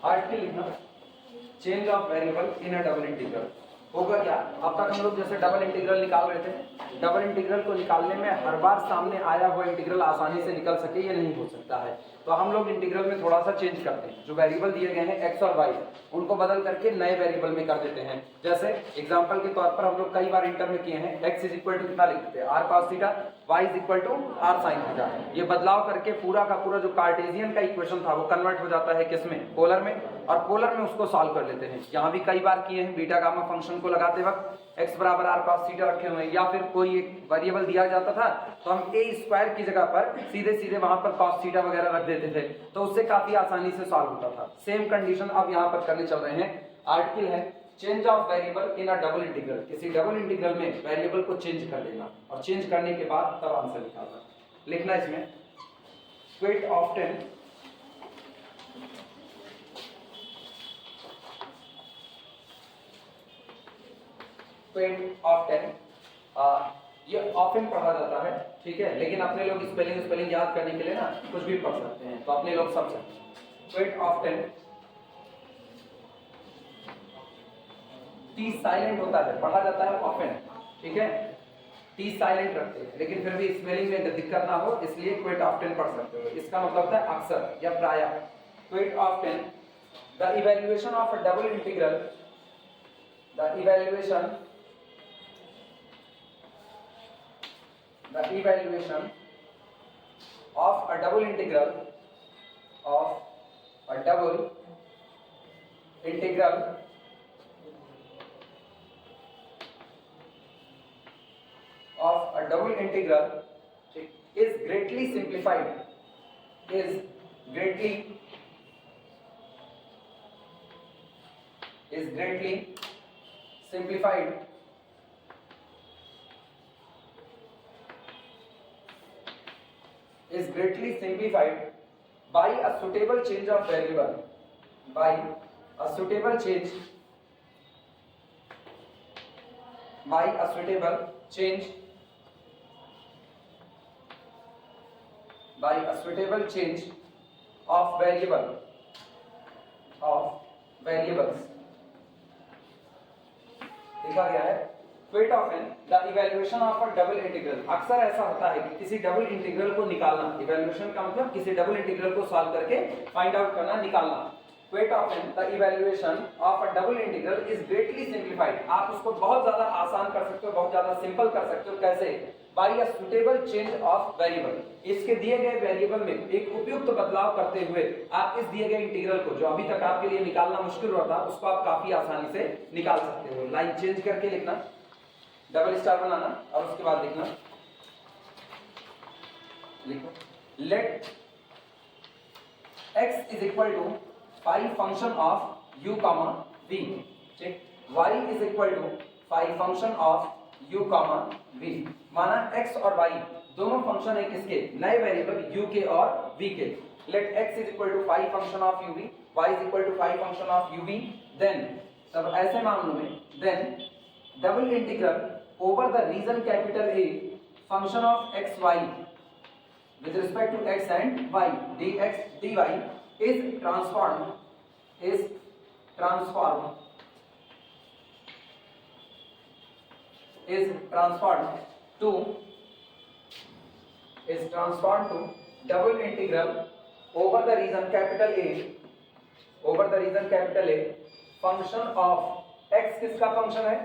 Article लिखना change of variable in a double integral. होगा क्या, अब तक हम लोग जैसे डबल इंटीग्रल निकाल रहे थे, डबल इंटीग्रल को निकालने में हर बार सामने आया हुआ इंटीग्रल आसानी से निकल सके ये नहीं हो सकता है, तो हम लोग इंटीग्रल में थोड़ा सा चेंज करते हैं। जो वेरिएबल दिए गए हैं एक्स और वाई, उनको बदल करके नए वेरिएबल में कर देते हैं। जैसे एग्जांपल के तौर पर हम लोग कई बार इंटर में किए हैं, एक्स इज इक्वल टू कितना लिख देते हैं, R cos theta, Y is equal to R sine theta. ये बदलाव करके पूरा का पूरा जो कार्टेशियन का इक्वेशन था वो कन्वर्ट हो जाता है किसमें, पोलर में, और पोलर में उसको सॉल्व कर लेते हैं। यहाँ भी कई बार किए हैं, बीटा गामा फंक्शन को लगाते वक्त x बराबर आर कॉस थीटा रखे हुए हैं, या फिर कोई एक वेरिएबल दिया जाता था तो हम a स्क्वायर की जगह पर सीधे सीधे वहां पर कॉस थीटा वगैरह रख देते थे, तो उससे काफी आसानी से सॉल्व होता था। सेम कंडीशन अब यहाँ पर करने चल रहे हैं। आर्टिकल है change of variable in a double integral, किसी डबल इंटीग्रल में वेरिएबल को चेंज कर देना और चेंज करने के बाद तब आंसर निकालना। लिखना इसमें क्विट ऑफ्टन ऑफ्टन, ये ऑफन पढ़ा जाता है, ठीक है, लेकिन अपने लोग स्पेलिंग याद करने के लिए ना कुछ भी पढ़ सकते हैं, तो अपने लोग सब सकते। क्विट ऑफ्टन, टी साइलेंट होता है, पढ़ा जाता है ऑफन, ठीक है, टी साइलेंट रखते हैं, लेकिन फिर भी स्पेलिंग में दिक्कत ना हो इसलिए क्विट ऑफ्टन पढ़ सकते हो। इसका मतलब होता है अक्सर या प्रायः। Quit often, the evaluation of a double integral, the evaluation of a double integral of a double integral is greatly simplified, is greatly simplified by a suitable change of variable, by a suitable change of variables। लिखा गया है quit often the evaluation of a double integral. अक्सर ऐसा होता है कि किसी double integral को निकालना, इवैल्यूएशन का मतलब किसी डबल इंटीग्रल को सॉल्व करके फाइंड आउट करना, निकालना। Quit often the evaluation of a double integral is greatly simplified, आप उसको बहुत ज्यादा आसान कर सकते हो, बहुत ज्यादा सिंपल कर सकते हो। कैसे? By a suitable change of variable, इसके दिए गए वेरिएबल में एक उपयुक्त बदलाव करते हुए आप इस दिए गए इंटीग्रल को, जो अभी तक आपके लिए निकालना मुश्किल होता था, उसको आप काफी आसानी से निकाल सकते हो। लाइन चेंज करके लिखना, डबल स्टार बनाना और उसके बाद लिखना, लिखो let x is equal to phi function of u comma v, ठीक, y is equal to phi function of u comma v। माना x और y दोनों फंक्शन है किसके, नए वेरिएबल u के और v के। Let x is equal to phi function of uv, y is equal to phi function of uv, then तब ऐसे मामलों में then double integral over the region capital A function of x y with respect to x and y dx dy is transformed to double integral over the region capital A function of x किसका function है,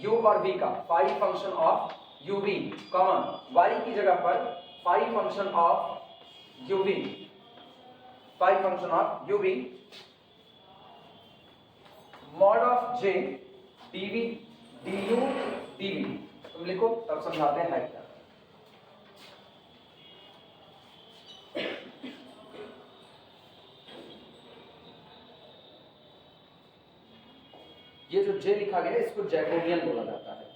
u और v का, phi function of uv, comma y की जगह पर phi function of uv, mod of j dv du dv। तुम लिखो तब समझाते हैं क्या। ये जो j लिखा गया है इसको जैकोबियन बोला जाता है।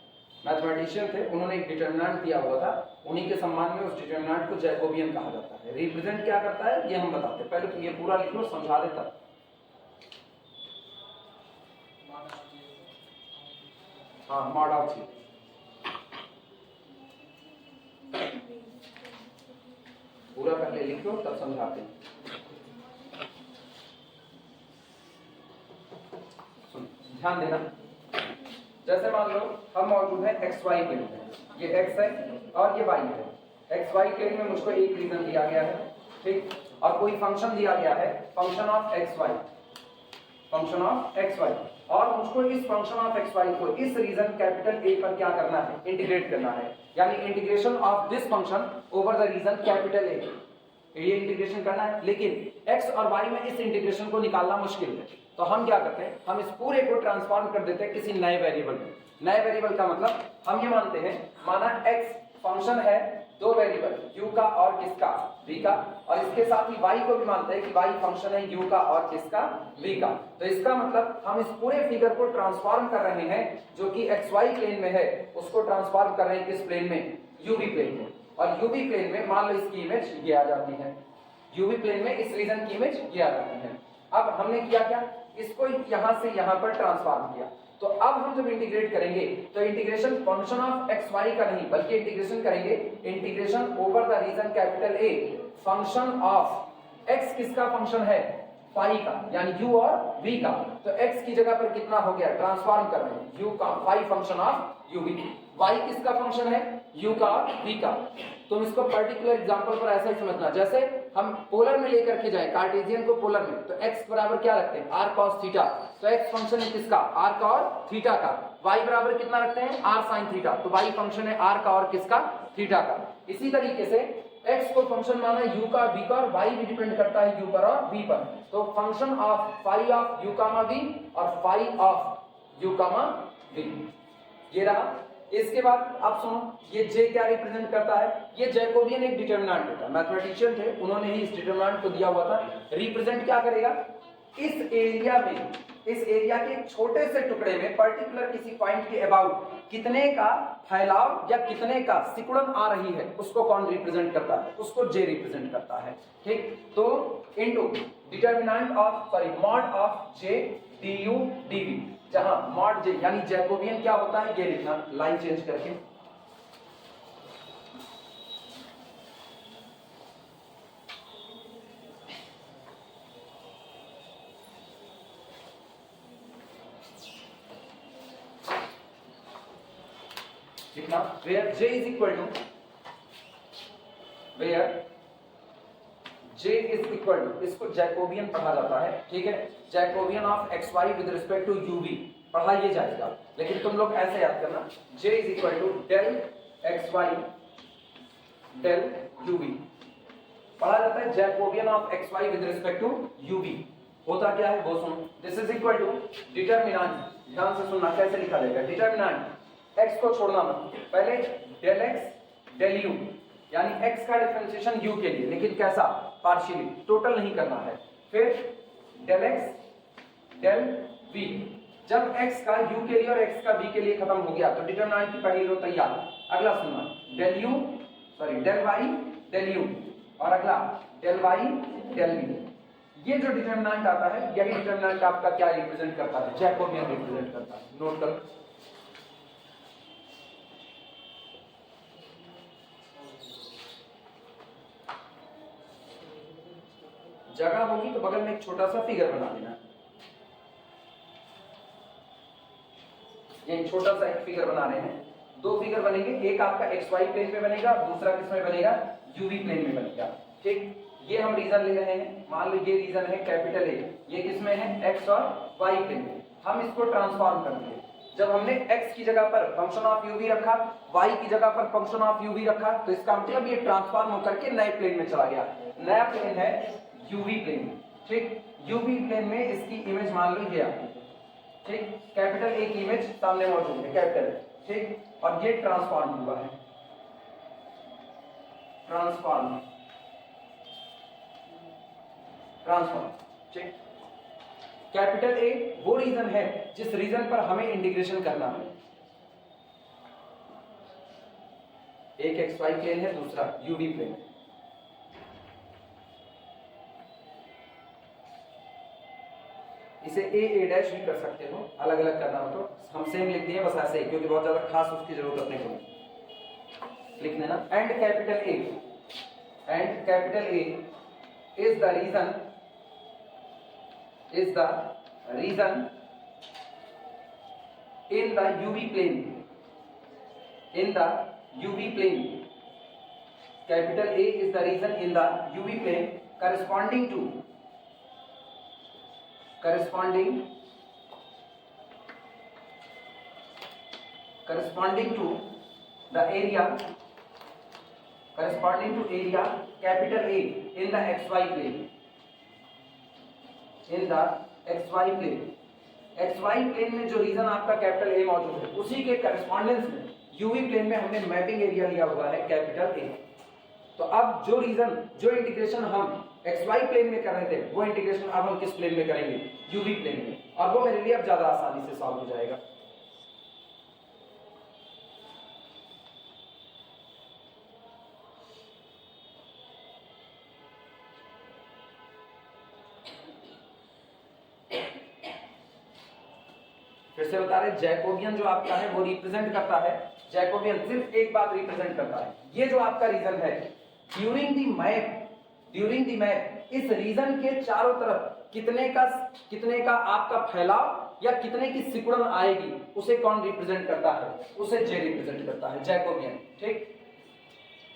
मैथमेटिशियन थे, उन्होंने एक डिटरमिनेंट दिया हुआ था, उन्हीं के सम्मान में उस डिटरमिनेंट को जैकोबियन कहा जाता है। रिप्रेजेंट क्या करता है ये हम बताते हैं, पहले तो ये पूरा लिख लो, समझा देता। हाँ, मॉड ऑफ j, पूरा पहले लिख लो तब समझाते हैं। ध्यान देना, जैसे मान लो हम मौजूद है एक्स वाई प्लेन में, ये एक्स है और ये वाई है। एक्स वाई प्लेन में मुझको एक रीजन दिया गया है, ठीक, और कोई फंक्शन दिया गया है, function of x Y, function of x Y, और मुझको इस फंक्शन ऑफ एक्स वाई को इस रीजन कैपिटल ए पर क्या करना है, इंटीग्रेट करना है, यानी integration of this function over the region capital A, ये इंटीग्रेशन करना है। लेकिन एक्स और वाई में इस इंटीग्रेशन को निकालना मुश्किल है, तो हम क्या करते हैं, हम इस पूरे को ट्रांसफॉर्म कर देते हैं किसी नए वेरिएबल में। नए वेरिएबल का मतलब हम ये मानते हैं, माना एक्स फंक्शन है दो वेरिएबल u का और किसका, v का, और इसके साथ ही y को भी मानते हैं कि y फंक्शन है u का और किसका, v का। तो इसका मतलब हम इस पूरे फिगर को ट्रांसफॉर्म कर रहे हैं, जो कि xy प्लेन में है उसको ट्रांसफॉर्म कर रहे हैं किस प्लेन में, uv प्लेन में। और uv प्लेन में मान लो इसकी इमेज ये आ जाती है, uv प्लेन में इस रीजन की इमेज ये आ जाती है। अब हमने किया क्या, इसको यहां से यहां पर ट्रांसफॉर्म किया। तो अब हम जब इंटीग्रेट करेंगे तो integration function of x y का नहीं, बल्कि इंटीग्रेशन करेंगे integration over the region capital A, function of x किसका फंक्शन है, फाई का, यानी u और v का। तो x की जगह पर कितना हो गया, ट्रांसफॉर्म कर रहे हैं u का, phi function of uv। y किसका फंक्शन है, u का और v का। तुम इसको पर्टिकुलर एग्जांपल पर ऐसा ही समझना, जैसे हम पोलर में लेकर के जाए कार्टेशियन को पोलर में, तो x बराबर क्या रखते हैं, r cos थीटा। तो x फंक्शन है किसका, r का और थीटा का। y बराबर कितना रखते हैं, r sin थीटा। तो y फंक्शन है r का और किसका, थीटा का। इसी तरीके से x को फंक्शन माना u का, v का, और y भी डिपेंड करता है u पर और v पर। तो function of phi of u comma v और phi of u comma v, ये रहा। इसके बाद आप सुनो, ये j क्या रिप्रेजेंट करता है, ये जैकोबियन एक डिटरमिनेंट होता है, मैथमेटिशियन थे उन्होंने ही इस डिटरमिनेंट को दिया हुआ था। रिप्रेजेंट क्या करेगा, इस एरिया में, इस एरिया के एक छोटे से टुकड़े में पर्टिकुलर किसी पॉइंट के अबाउट कितने का फैलाव या कितने का सिकुड़न आ रही है, उसको कौन रिप्रेजेंट करता है, उसको j रिप्रेजेंट करता है, ठीक। तो into determinant of, sorry, mod of j du dv, जहां मॉड j यानी जैकोबियन क्या होता है ये लिखना, लाइन चेंज करके। लिखना where j is equal to, where j is equal to, इसको जैकोबियन पढ़ा जाता है, ठीक है, Jacobian of x y with respect to u v पढ़ा ये जाएगा, लेकिन तुम लोग ऐसे याद करना, j is equal to del x y del u v पढ़ा जाता है Jacobian of x y with respect to u v। होता क्या है वो सुनो, this is equal to determinant, ध्यान से सुनना कैसे लिखा जाएगा, डिटरमिनेंट x को छोड़ना मत, पहले del x del u, यानी x का डिफरेंशिएशन u के लिए, लेकिन कैसा, पार्शियली, टोटल नहीं करना है। फिर del x del v, जब x का u के लिए और x का v के लिए खत्म हो गया तो डिटरमिनेंट की पहली रो तैयार। अगला सुनना, del u, sorry, del y del u, और अगला del y del v। ये जो डिटरमिनेंट आता है, यही डिटरमिनेंट आपका क्या रिप्रेजेंट करता है, जैकोबियन रिप्रेजेंट करता है। नोट करो, जगह होगी तो बगल में एक छोटा सा फिगर बना देना, ये छोटा सा एक फिगर बना रहे हैं, दो फिगर बनेंगे, एक आपका एक्स वाई प्लेन पे बनेगा, दूसरा किसमें बनेगा, यूवी प्लेन में बनेगा, ठीक। ये हम रीजन ले रहे हैं, मान लो ये रीजन है कैपिटल ए, ये किसमें है, एक्स और वाई प्लेन में। हम इसको ट्रांसफॉर्म कर दिए, जब हमने x की जगह पर फंक्शन ऑफ u v रखा, y की जगह पर फंक्शन ऑफ u v रखा, तो इसका मतलब ये ट्रांसफॉर्म होकर के नए प्लेन में चला गया। नया प्लेन है uv प्लेन, ठीक। uv प्लेन में इसकी इमेज मान लो ये आती है, ठीक, कैपिटल ए की इमेज सामने मौजूद है, कैपिटल, ठीक, और ये ट्रांसफॉर्म हुआ है, ट्रांसफॉर्म, ठीक। कैपिटल ए वो रीजन है जिस रीजन पर हमें इंटीग्रेशन करना है, एक एक्स वाई प्लेन है, दूसरा यूवी प्लेन। इसे ए डैश भी कर सकते हो, अलग अलग करना हो तो, हम सेम लिख दिए बस ऐसे ही, क्योंकि बहुत ज्यादा खास उसकी जरूरत अपने को नहीं, लिख देना। And capital A is the region in the UV plane, in the UV plane, capital A is the region in the UV plane corresponding to the area, corresponding to area capital A in the XY plane, in the XY plane, XY plane में जो reason आपका capital A मौजूद है उसी के correspondence में UV plane में हमने मैपिंग एरिया लिया हुआ है कैपिटल ए। तो अब जो रीजन, जो इंटीग्रेशन हम XY प्लेन में कर रहे थे वो इंटीग्रेशन अब हम किस प्लेन में करेंगे, यूवी प्लेन में, और वो मेरे लिए अब ज्यादा आसानी से सॉल्व हो जाएगा। फिर से बता रहे, जैकोबियन जो आपका है वो रिप्रेजेंट करता है, जैकोबियन सिर्फ एक बात रिप्रेजेंट करता है, ये जो आपका रीजन है ड्यूरिंग द मैप इस रीजन के चारों तरफ कितने का आपका फैलाव या कितने की सिकुड़न आएगी उसे कौन रिप्रेजेंट करता है, उसे जे रिप्रेजेंट करता है, जैकोबियन। ठीक,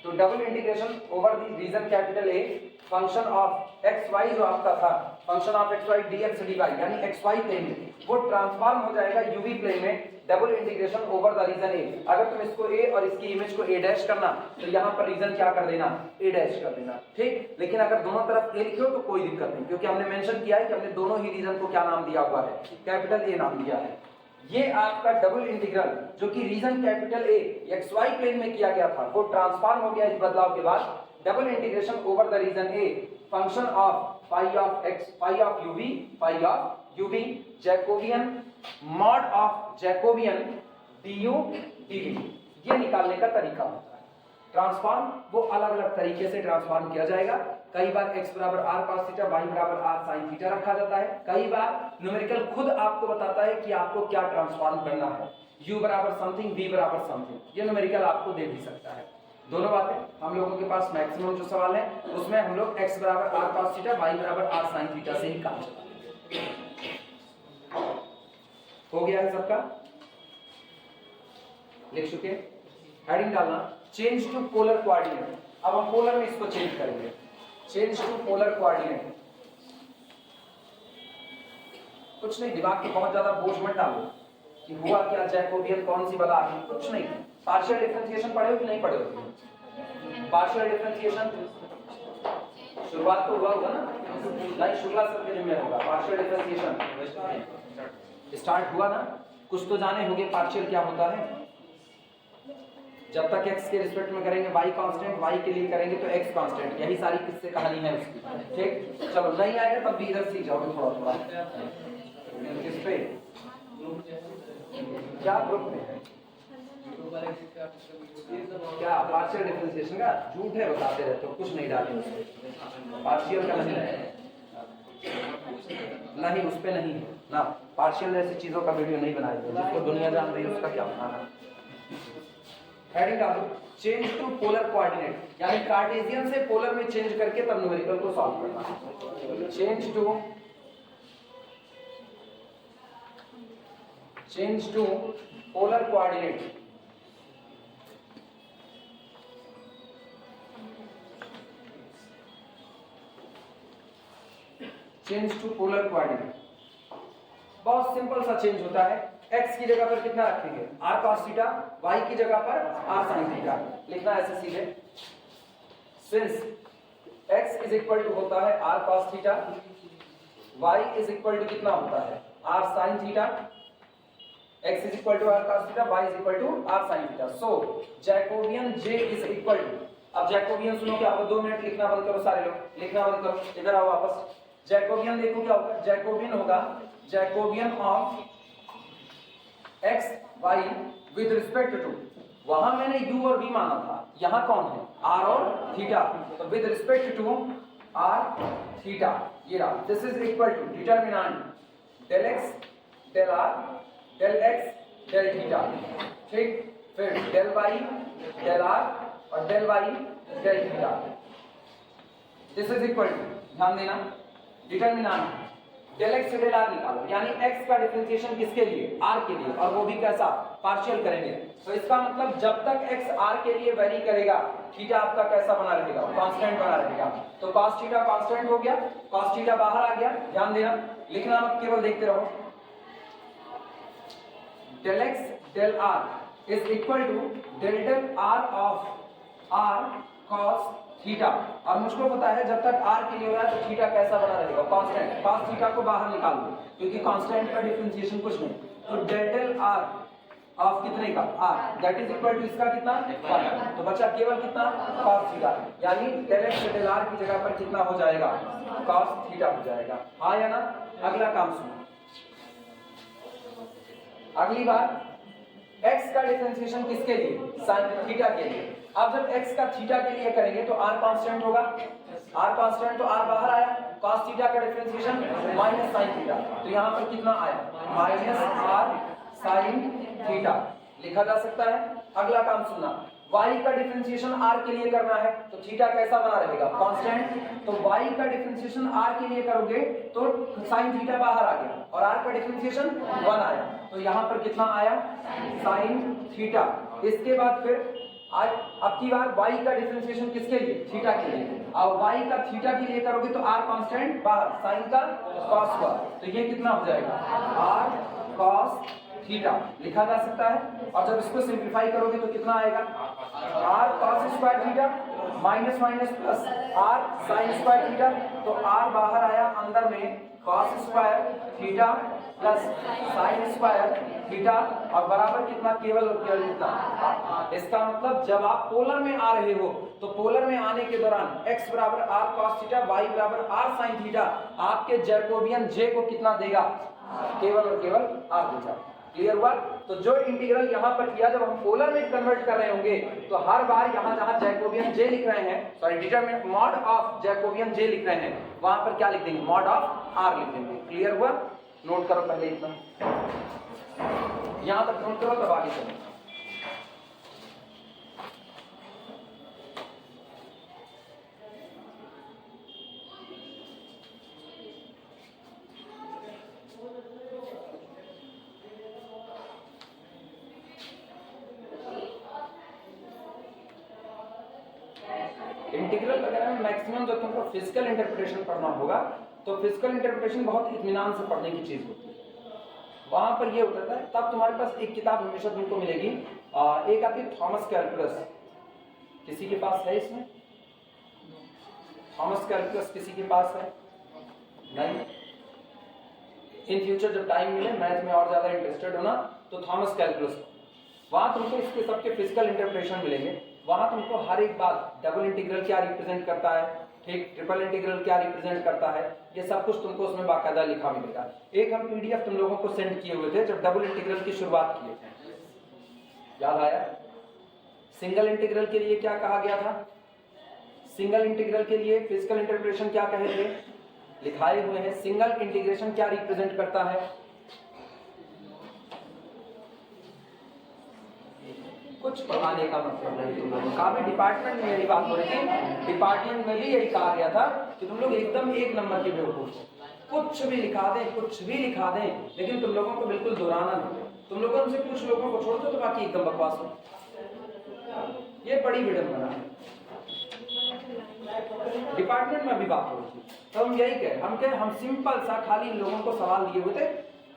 तो double integration over the region capital A function of x y जो आपका था, function of x y dx dy यानी एक्स वाई प्लेन में वो ट्रांसफॉर्म हो जाएगा यूवी प्लेन में double integration over the region A. अगर तुम इसको ए और इसकी इमेज को ए डैश करना तो यहाँ पर रीजन क्या कर देना, ए डैश कर देना। ठीक, लेकिन अगर दोनों तरफ ए लिखो तो कोई दिक्कत नहीं, क्योंकि हमने मेंशन किया है कि हमने दोनों ही रीजन को क्या नाम दिया हुआ है, कैपिटल ए नाम दिया है। ये आपका डबल इंटीग्रल जो कि region capital A x y plane में किया गया था वो ट्रांसफॉर्म हो गया इस बदलाव के बाद double integration over the region A function of phi of x, phi of uv, Jacobian mod of Jacobian du dv, ये निकालने का तरीका होता है। ट्रांसफॉर्म वो अलग अलग तरीके से ट्रांसफॉर्म किया जाएगा, कई बार x बराबर r cos थीटा, y बराबर r sin थीटा रखा जाता है, कई बार न्यूमेरिकल खुद आपको बताता है कि आपको क्या ट्रांसफॉर्म करना है, u बराबर समथिंग, v बराबर समथिंग, ये न्यूमेरिकल आपको दे भी सकता है। दोनों बातें हम लोगों के पास मैक्सिमम जो सवाल है उसमें हम लोग x बराबर r cos थीटा, y बराबर r sin थीटा से ही काम चलाएंगे। हो गया है सबका, लिख चुके, हेडिंग डालना चेंज टू पोलर कोऑर्डिनेट। अब हम पोलर में इसको चेंज करेंगे, चेंज टू पोलर कोऑर्डिनेट। कुछ नहीं, दिमाग पे बहुत ज्यादा बोझ मत डालो कि हुआ क्या, जैकोबियन कौन सी बता रही, कुछ नहीं। पार्शियल डिफरेंशिएशन पढ़े हो कि नहीं पढ़े हो? पार्शियल डिफरेंशिएशन शुरुआत तो हुआ होगा ना, नहीं शुक्ला सर के जिम्मे होगा। पार्शियल डिफरेंशिएशन स्टार्ट हुआ ना, कुछ तो जाने होंगे पार्शियल क्या होता है। जब तक x के रिस्पेक्ट में करेंगे y कांस्टेंट, y के लिए करेंगे तो x कांस्टेंट, यही सारी किस्से कहानी है उसकी। ठीक, चलो नहीं आएगा तब भी इधर सीख जाओगे थोड़ा थोड़ा। किस पे, क्या ग्रुप में है, क्या पार्शियल डिफरेंशिएशन का झूठ है, बताते रहते हो, कुछ नहीं डाले उसमें, पार्शियल का नहीं उस पे नहीं ना, पार्शियल ऐसी चीजों का वीडियो नहीं बनाया, जिसको दुनिया जान रही है उसका क्या बनाना। हेडिंग डालो चेंज टू पोलर कोऑर्डिनेट, यानी कार्टेशियन से पोलर में चेंज करके तब न्यूमेरिकल को सॉल्व करना है। Change to polar coordinate, change to polar coordinate बहुत सिंपल सा चेंज होता है। x की जगह पर कितना रखेंगे, r cos थीटा, y की जगह पर r sin थीटा, लिखना ऐसे सीधे। Since x is equal to होता है r cos theta, y is equal to कितना होता है r sin theta, x is equal to r cos theta, y is equal to r sin theta. So Jacobian j is equal to, अब Jacobian सुनो क्या होगा, 2 minute लिखना बंद करो सारे लोग, लिखना बंद करो, इधर आओ वापस। जैकोबियन देखो क्या होगा, जैकोबियन होगा Jacobian of x y with respect to, वहां मैंने u और v माना था, यहां कौन है r और थीटा, तो with respect to r theta, ये रहा। This is equal to determinant del x del r del x del theta, ठीक, फिर डेल y डेल r और del y del theta. This is equal to, ध्यान देना, determinant del x से del r निकालो, यानी x का differentiation किसके लिए, r के लिए, और वो भी कैसा, पार्शियल करेंगे। तो इसका मतलब जब तक x r के लिए वेरी करेगा, थीटा आपका कैसा बना रहेगा, कांस्टेंट बना रहेगा। तो cos थीटा कांस्टेंट हो गया, cos थीटा बाहर आ गया, ध्यान देना, लिखना मत, केवल देखते रहो। Del x del r is equal to del del r of r cos theta, और मुझको पता है जब तक r के लिए हो रहा है तो थीटा कैसा बना रहेगा, कांस्टेंट। cos थीटा को बाहर निकाल दो क्योंकि कांस्टेंट का डिफरेंशिएशन कुछ नहीं, तो डेल डेल r ऑफ कितने का, r, that is equal to इसका कितना 1, तो बचा केवल कितना, cos थीटा, यानी डेल x डेल r की जगह पर कितना हो जाएगा, cos थीटा हो जाएगा। हाँ या ना। अगला काम सुनो, अगली बार x का डिफरेंशिएशन किसके लिए, sin थीटा के लिए। अब जब x का थीटा के लिए करेंगे तो r कांस्टेंट होगा, r कांस्टेंट, तो r बाहर आया, cos थीटा का डिफरेंशिएशन माइनस sin थीटा, तो यहाँ पर कितना आया, माइनस r sin थीटा, लिखा जा सकता है। अगला काम सुनना, y का डिफरेंशिएशन r के लिए करना है तो थीटा कैसा बना रहेगा, कांस्टेंट, तो y का डिफरेंशिएशन r के लिए करोगे तो sin थीटा बाहर आ गया और r का डिफरेंशिएशन 1 आया, तो यहाँ पर कितना आया, sin थीटा। इसके बाद फिर आज अब की बार y का डिफरेंशिएशन किसके लिए, थीटा के लिए, अब y का थीटा के लिए करोगे तो r कांस्टेंट बाहर, sin का cos का, तो ये कितना हो जाएगा, r cos थीटा, लिखा जा सकता है। और जब इसको सिंप्लीफाई करोगे तो कितना आएगा, r cos square theta minus minus plus r sin square theta, तो r बाहर आया, अंदर में cos square theta plus sin square theta, और बराबर कितना, केवल और केवल कितना। इसका मतलब जब आप पोलर में आ रहे हो तो पोलर में आने के दौरान x बराबर r cos थीटा, y बराबर r sin थीटा, आपके जैकोबियन j को कितना देगा, केवल और केवल r देगा। क्लियर हुआ। तो जो इंटीग्रल यहाँ पर किया, जब हम पोलर में कन्वर्ट कर रहे होंगे तो हर बार यहाँ जहाँ जैकोबियन j लिख रहे हैं, sorry determinant mod of Jacobian j लिख रहे हैं, वहां पर क्या लिख देंगे, मॉड ऑफ r लिख देंगे। क्लियर हुआ, नोट करो पहले इतना, यहाँ तक नोट करो तब आगे चलो। इंटीग्रल वगैरह में मैक्सिमम जब तुमको फिजिकल इंटरप्रिटेशन पढ़ना होगा तो फिजिकल इंटरप्रिटेशन बहुत इत्मीनान से पढ़ने की चीज होती है, वहां पर ये होता है। तब तुम्हारे पास एक किताब हमेशा तुमको मिलेगी, एक आती है थॉमस कैलकुलस, किसी के पास है इसमें, थॉमस कैलकुलस किसी के पास है नहीं? इन फ्यूचर जब टाइम मिले, मैथ में और ज्यादा इंटरेस्टेड हो ना, तो थॉमस कैलकुलस, वहां तुमको इसके सबके फिजिकल इंटरप्रिटेशन मिलेंगे। वहां तुमको हर एक बात, डबल इंटीग्रल क्या रिप्रेजेंट करता है, ठीक, ट्रिपल इंटीग्रल क्या रिप्रेजेंट करता है, ये सब कुछ तुमको उसमें बाकायदा लिखा मिलेगा। एक हम पीडीएफ तुम लोगों को सेंड किए हुए थे जब डबल इंटीग्रल की शुरुआत किए थे, याद आया? सिंगल इंटीग्रल के लिए क्या कहा गया था, सिंगल इंटीग्रल के लिए फिजिकल इंटरप्रिटेशन क्या कहे थे, लिखाए हुए हैं। सिंगल इंटीग्रेशन क्या रिप्रेजेंट करता है, कुछ पढ़ाने का मतलब नहीं तुम लोगों का भी। डिपार्टमेंट में यही बात हो रही थी, डिपार्टमेंट में भी यही कहा गया था कि तुम लोग एकदम एक नंबर के बेवकूफ हो, कुछ भी लिखा दें, कुछ भी लिखा दें, लेकिन तुम लोगों को बिल्कुल दोहराना नहीं। तुम लोगों से कुछ लोगों को छोड़ दो तो बाकी एकदम बकवास हो, ये बड़ी विडंबना है। डिपार्टमेंट में भी बात हो रही थी तो हम यही कहे, हम सिंपल सा खाली लोगों को सवाल दिए हुए थे,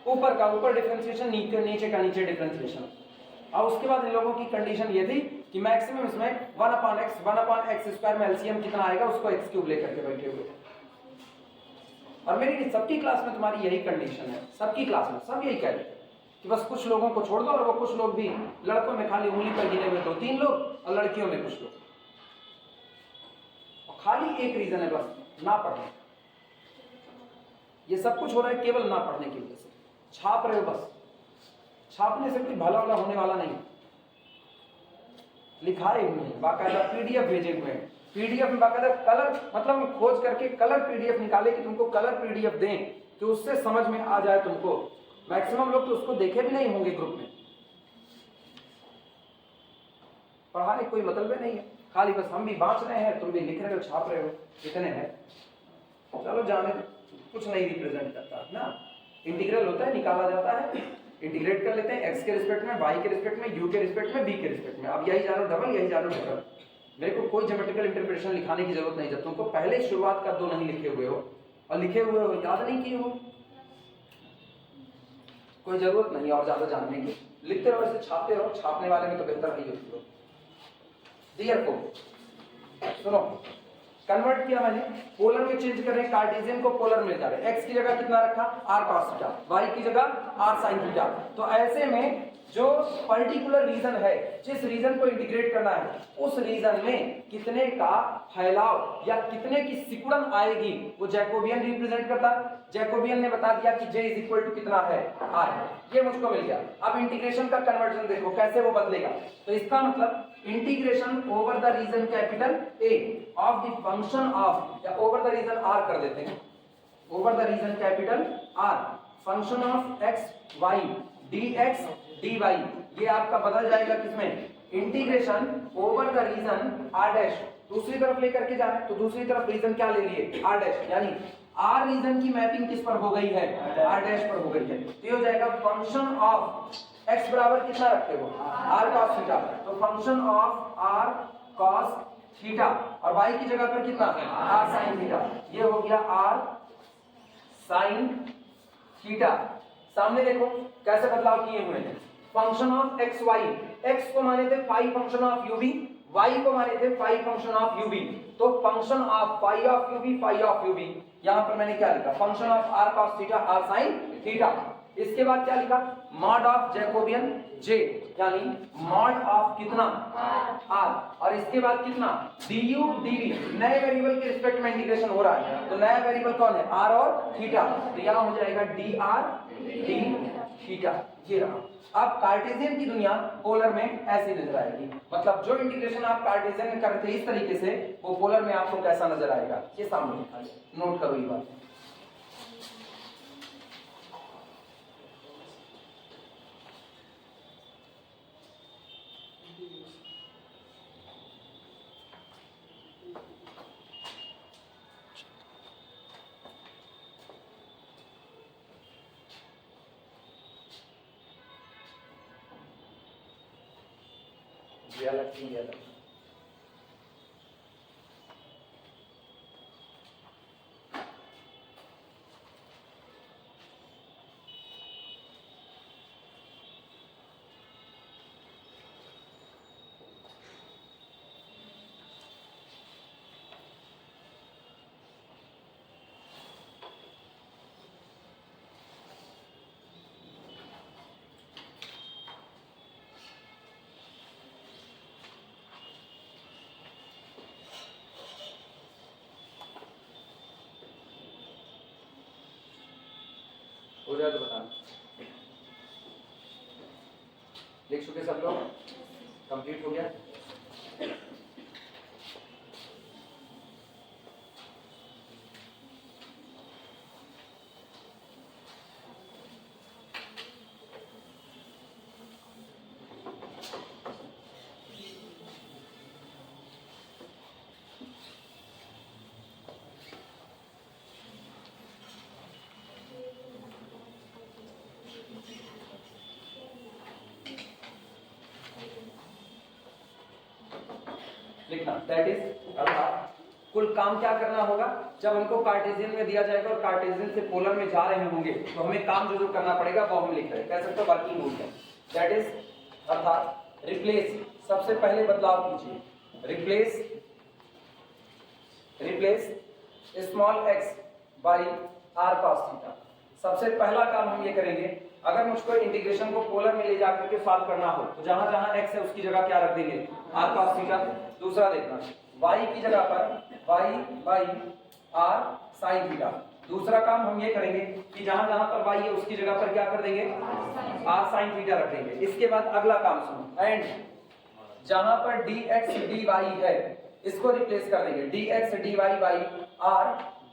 ऊपर का ऊपर डिफरेंशिएशन, नीचे का नीचे डिफरेंशिएशन, और उसके बाद इन लोगों की कंडीशन ये थी कि मैक्सिमम इसमें 1/x स्क्वायर में एलसीएम कितना आएगा उसको x क्यूब लेकर के बैठे हुए। और मेरी सबकी क्लास में तुम्हारी यही कंडीशन है, सबकी क्लास में सब यही कह रहे थे कि बस कुछ लोगों को छोड़ दो, और वो कुछ लोग भी, लड़कों में खाली उंगली पर गिने हुए 2-3 लोग और लड़कियों में कुछ लोग, और खाली एक रीजन है बस, ना पढ़ने। ये सब कुछ हो रहा है केवल ना पढ़ने की वजह से, छाप रहे हो बस, छापने से कोई भला वाला होने वाला नहीं। लिखाए हुए हैं, बाकायदा पीडीएफ भेजे हुए हैं, पीडीएफ में बाकायदा कलर, मतलब हम खोज करके कलर पीडीएफ निकाले कि तुमको कलर पीडीएफ दें कि उससे समझ में आ जाए तुमको। मैक्सिमम लोग तो उसको देखे भी नहीं होंगे ग्रुप में, पढ़ाने कोई मतलब नहीं है, खाली बस हम भी बांच रहे हैं, तुम भी लिख रहे हो, छाप रहे हो, इतने हैं। चलो जाने दो। कुछ नहीं रिप्रेजेंट करता ना। इंटीग्रल होता है, निकाला जाता है, इंटीग्रेट कर लेते हैं x के रिस्पेक्ट में, y के रिस्पेक्ट में, u के रिस्पेक्ट में, v के रिस्पेक्ट में। अब यही जानो डबल, यही जानो डबल। मेरे को कोई ज्योमेट्रिकल इंटरप्रिटेशन लिखाने की जरूरत नहीं, जब तुमको पहले शुरुआत का 2 नहीं लिखे हुए हो और लिखे हुए हो याद नहीं किए हो, कोई जरूरत नहीं और ज्यादा जानने की। लिखते रहो, इसे छापते रहो, छापने वाले में तो बेहतर ही होती हो। Therefore, सुनो, कन्वर्ट किया मैंने, पोलर में चेंज कर रहे हैं, कार्टेशियन को पोलर में जा रहे हैं। x की जगह कितना रखा, r cos थीटा, y की जगह r sin थीटा। तो ऐसे में जो पर्टिकुलर रीजन है, जिस रीजन को इंटीग्रेट करना है, उस रीजन में कितने का फैलाव या कितने की सिकुड़न आएगी, वो जैकोबियन रिप्रेजेंट करता। जैकोबियन ने बता दिया कि j इज इक्वल टू कितना है, r, ये मुझको मिल गया। अब इंटीग्रेशन का कन्वर्जन देखो कैसे वो बदलेगा। तो इसका मतलब integration over the region capital A of the function of, या ओवर द रीजन R कर देते हैं, over the region capital R function of x y dx dy, ये आपका बदल जाएगा किसमें, integration over the region R dash, दूसरी तरफ लेकर के जाना है तो दूसरी तरफ रीजन क्या ले लिए, R डैश, यानी R रीजन की मैपिंग किस पर हो गई है, R डैश पर हो गई है। तो ये हो जाएगा फंक्शन ऑफ x बराबर कितना रखे हो, r cos थीटा, तो function of r cos theta, और y की जगह पर कितना, r sin थीटा, ये हो गया r sin थीटा। सामने देखो कैसे बदलाव किए हुए हैं। Function of x y, x को माने थे phi function of u v, y को माने थे phi function of u v, तो function of phi of u v, phi of u v, यहां पर मैंने क्या लिखा, function of r cos theta, r sin theta. इसके बाद क्या लिखा, मॉड ऑफ जैकोबियन j, यानी मॉड ऑफ कितना, r, और इसके बाद कितना, du dv, नए वेरिएबल के रिस्पेक्ट में इंटीग्रेशन हो रहा है, तो नया वेरिएबल कौन है, r और थीटा, तो यहां हो जाएगा dr d थीटा, ये रहा। अब कार्टेशियन की दुनिया पोलर में ऐसी नजर आएगी, मतलब जो इंटीग्रेशन आप कार्टेशियन में करते थे इस तरीके से, वो पोलर में आपको कैसा नजर आएगा, ये सामने लिखा है, नोट करो ये बात। ये अलग थी, ये अलग। हो जाए तो बताना। लिख चुके सब लोग, कंप्लीट हो गया। लिखना, दैट इज, अर्थात कुल काम क्या करना होगा, जब हमको कार्टेशियन में दिया जाएगा और कार्टेशियन से पोलर में जा रहे होंगे, तो हमें काम जो करना पड़ेगा वो हम लिख रहे हैं, कह सकते हो वर्किंग रूल है। दैट इज, अर्थात रिप्लेस, सबसे पहले बदलाव कीजिए, replace small x by r cos theta. सबसे पहला काम हम ये करेंगे, अगर मुझको इंटीग्रेशन को पोलर में ले जाकर के सॉल्व करना हो, तो जहां जहां x है उसकी जगह क्या रख देंगे, r cos थीटा। दूसरा देखना, y की जगह पर y by r sin theta. दूसरा काम हम ये करेंगे कि जहां जहां पर y है उसकी जगह पर क्या कर देंगे, r sin थीटा रख देंगे। इसके बाद अगला काम सुनो, एंड जहां पर dx dy है इसको रिप्लेस कर देंगे, dx dy by r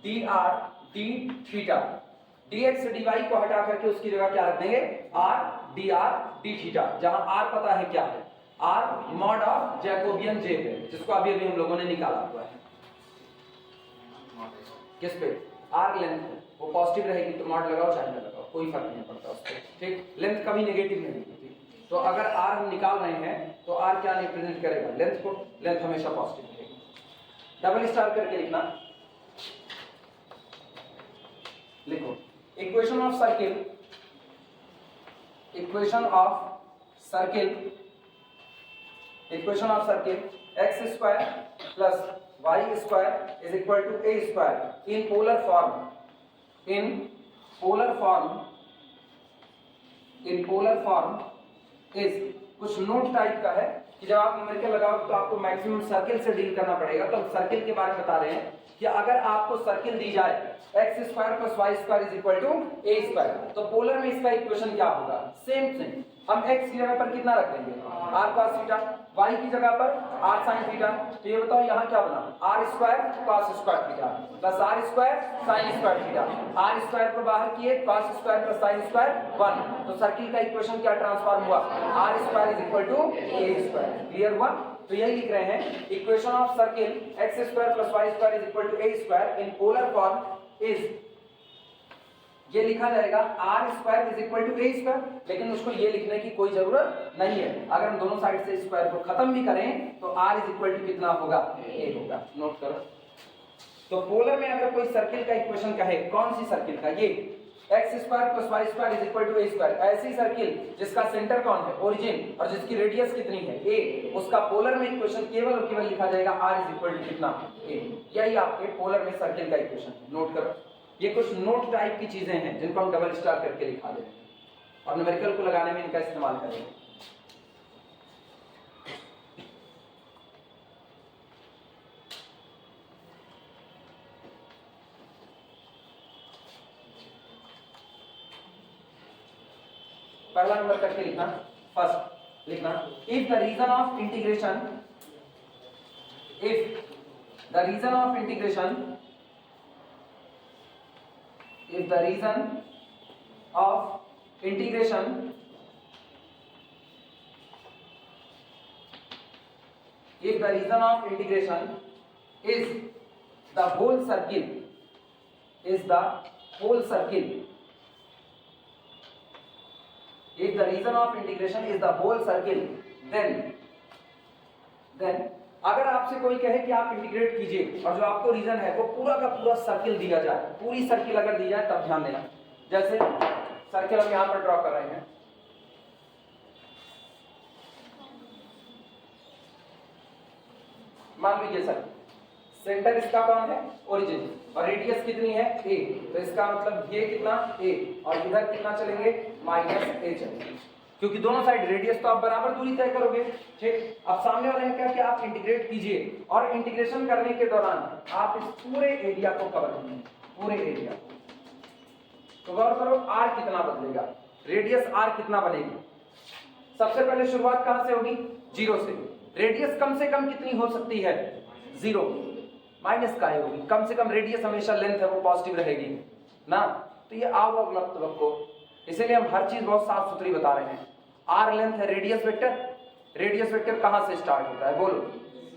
dr d theta. dx dy को हटा करके उसकी जगह क्या रख देंगे, r dr d थीटा, जहां r पता है क्या है, r mod of Jacobian j है, जिसको अभी अभी हम लोगों ने निकाला हुआ है। किस पे, r लेंथ वो पॉजिटिव रहेगी तो मॉड लगाओ चाहे ना लगाओ, कोई फर्क नहीं पड़ता उसको, ठीक। लेंथ कभी नेगेटिव नहीं होती, तो अगर आर हम निकाल रहे हैं तो आर क्या रिप्रेजेंट करेगा, लेंथ को, लेंथ हमेशा पॉजिटिव रहेगी। डबल स्टार करके लिखना, लिखो equation of circle, equation of circle, equation of circle x square plus y square is equal to a square in polar form, in polar form, in polar form is, कुछ note type का है कि जब आप numerical लगाओ तो आपको maximum circle से डील करना पड़ेगा। तो सर्किल के बारे में बता रहे हैं कि अगर आपको सर्किल दी जाए x square plus y square is equal to a square, तो पोलर में इसका इक्वेशन क्या होगा, सेम सेम। हम x की जगह पर कितना रख देंगे, r cos थीटा, y की जगह पर r sin थीटा। तो ये बताओ यहाँ क्या बना, r square cos square theta plus r square sin square theta, r square को बाहर किए cos square plus sin square 1, तो सर्किल का इक्वेशन क्या ट्रांसफॉर्म हुआ, r square is equal to a square. Clear हुआ? तो यही लिख रहे हैं equation of circle x square plus y square is equal to a square in polar form is, ये लिखा जाएगा r square is equal to a square, लेकिन उसको ये लिखने की कोई जरूरत नहीं है। अगर हम दोनों साइड से स्क्वायर को खत्म भी करें तो आर इज इक्वल टू कितना होगा, ए होगा। नोट करो। तो पोलर में अगर कोई सर्किल का इक्वेशन कहे, कौन सी सर्किल का, ये x square plus y square is equal to a square, ऐसी सर्किल जिसका सेंटर कौन है, ओरिजिन, और जिसकी रेडियस कितनी है ए, उसका पोलर में इक्वेशन केवल और केवल लिखा जाएगा आर इज इक्वल टू कितना, ए। यही आपके पोलर में सर्किल का इक्वेशन है। नोट करो, ये कुछ नोट टाइप की चीजें हैं जिनको हम डबल स्टार करके लिखा देंगे और न्यूमेरिकल को लगाने में इनका इस्तेमाल करेंगे। पहला नंबर करके लिखना, फर्स्ट लिखना, if the region of integration, if the region of integration, if the reason of integration if the reason of integration is the whole circle, is the whole circle, if the reason of integration is the whole circle, then अगर आपसे कोई कहे कि आप integrate कीजिए और जो आपको रीजन है वो पूरा का पूरा सर्किल दिया जाए, पूरी सर्किल अगर दी जाए तब ध्यान देना। जैसे सर्किल हम यहां पर ड्रॉ कर रहे हैं, मान लीजिए सर सेंटर इसका कौन है, ओरिजिन, और रेडियस कितनी है a, तो इसका मतलब ये कितना a और इधर कितना चलेंगे माइनस a चलेंगे, क्योंकि दोनों साइड रेडियस तो आप बराबर दूरी तय करोगे। ठीक, अब सामने वाले ने कहा कि आप इंटीग्रेट कीजिए और इंटीग्रेशन करने के दौरान आप इस पूरे एरिया को कवर करेंगे, पूरे एरिया को। तो गौर करो r कितना बदलेगा, रेडियस r कितना बनेगी। सबसे पहले शुरुआत कहां से होगी, 0 से। रेडियस कम से कम कितनी हो सकती है, 0, माइनस का होगी, कम से कम रेडियस हमेशा लेंथ है वो पॉजिटिव रहेगी ना। तो ये आओ मतलब को, इसीलिए हम हर चीज बहुत साफ सुथरी बता रहे हैं। आर लेंथ है, रेडियस वेक्टर, रेडियस वेक्टर कहां से स्टार्ट होता है, बोलो।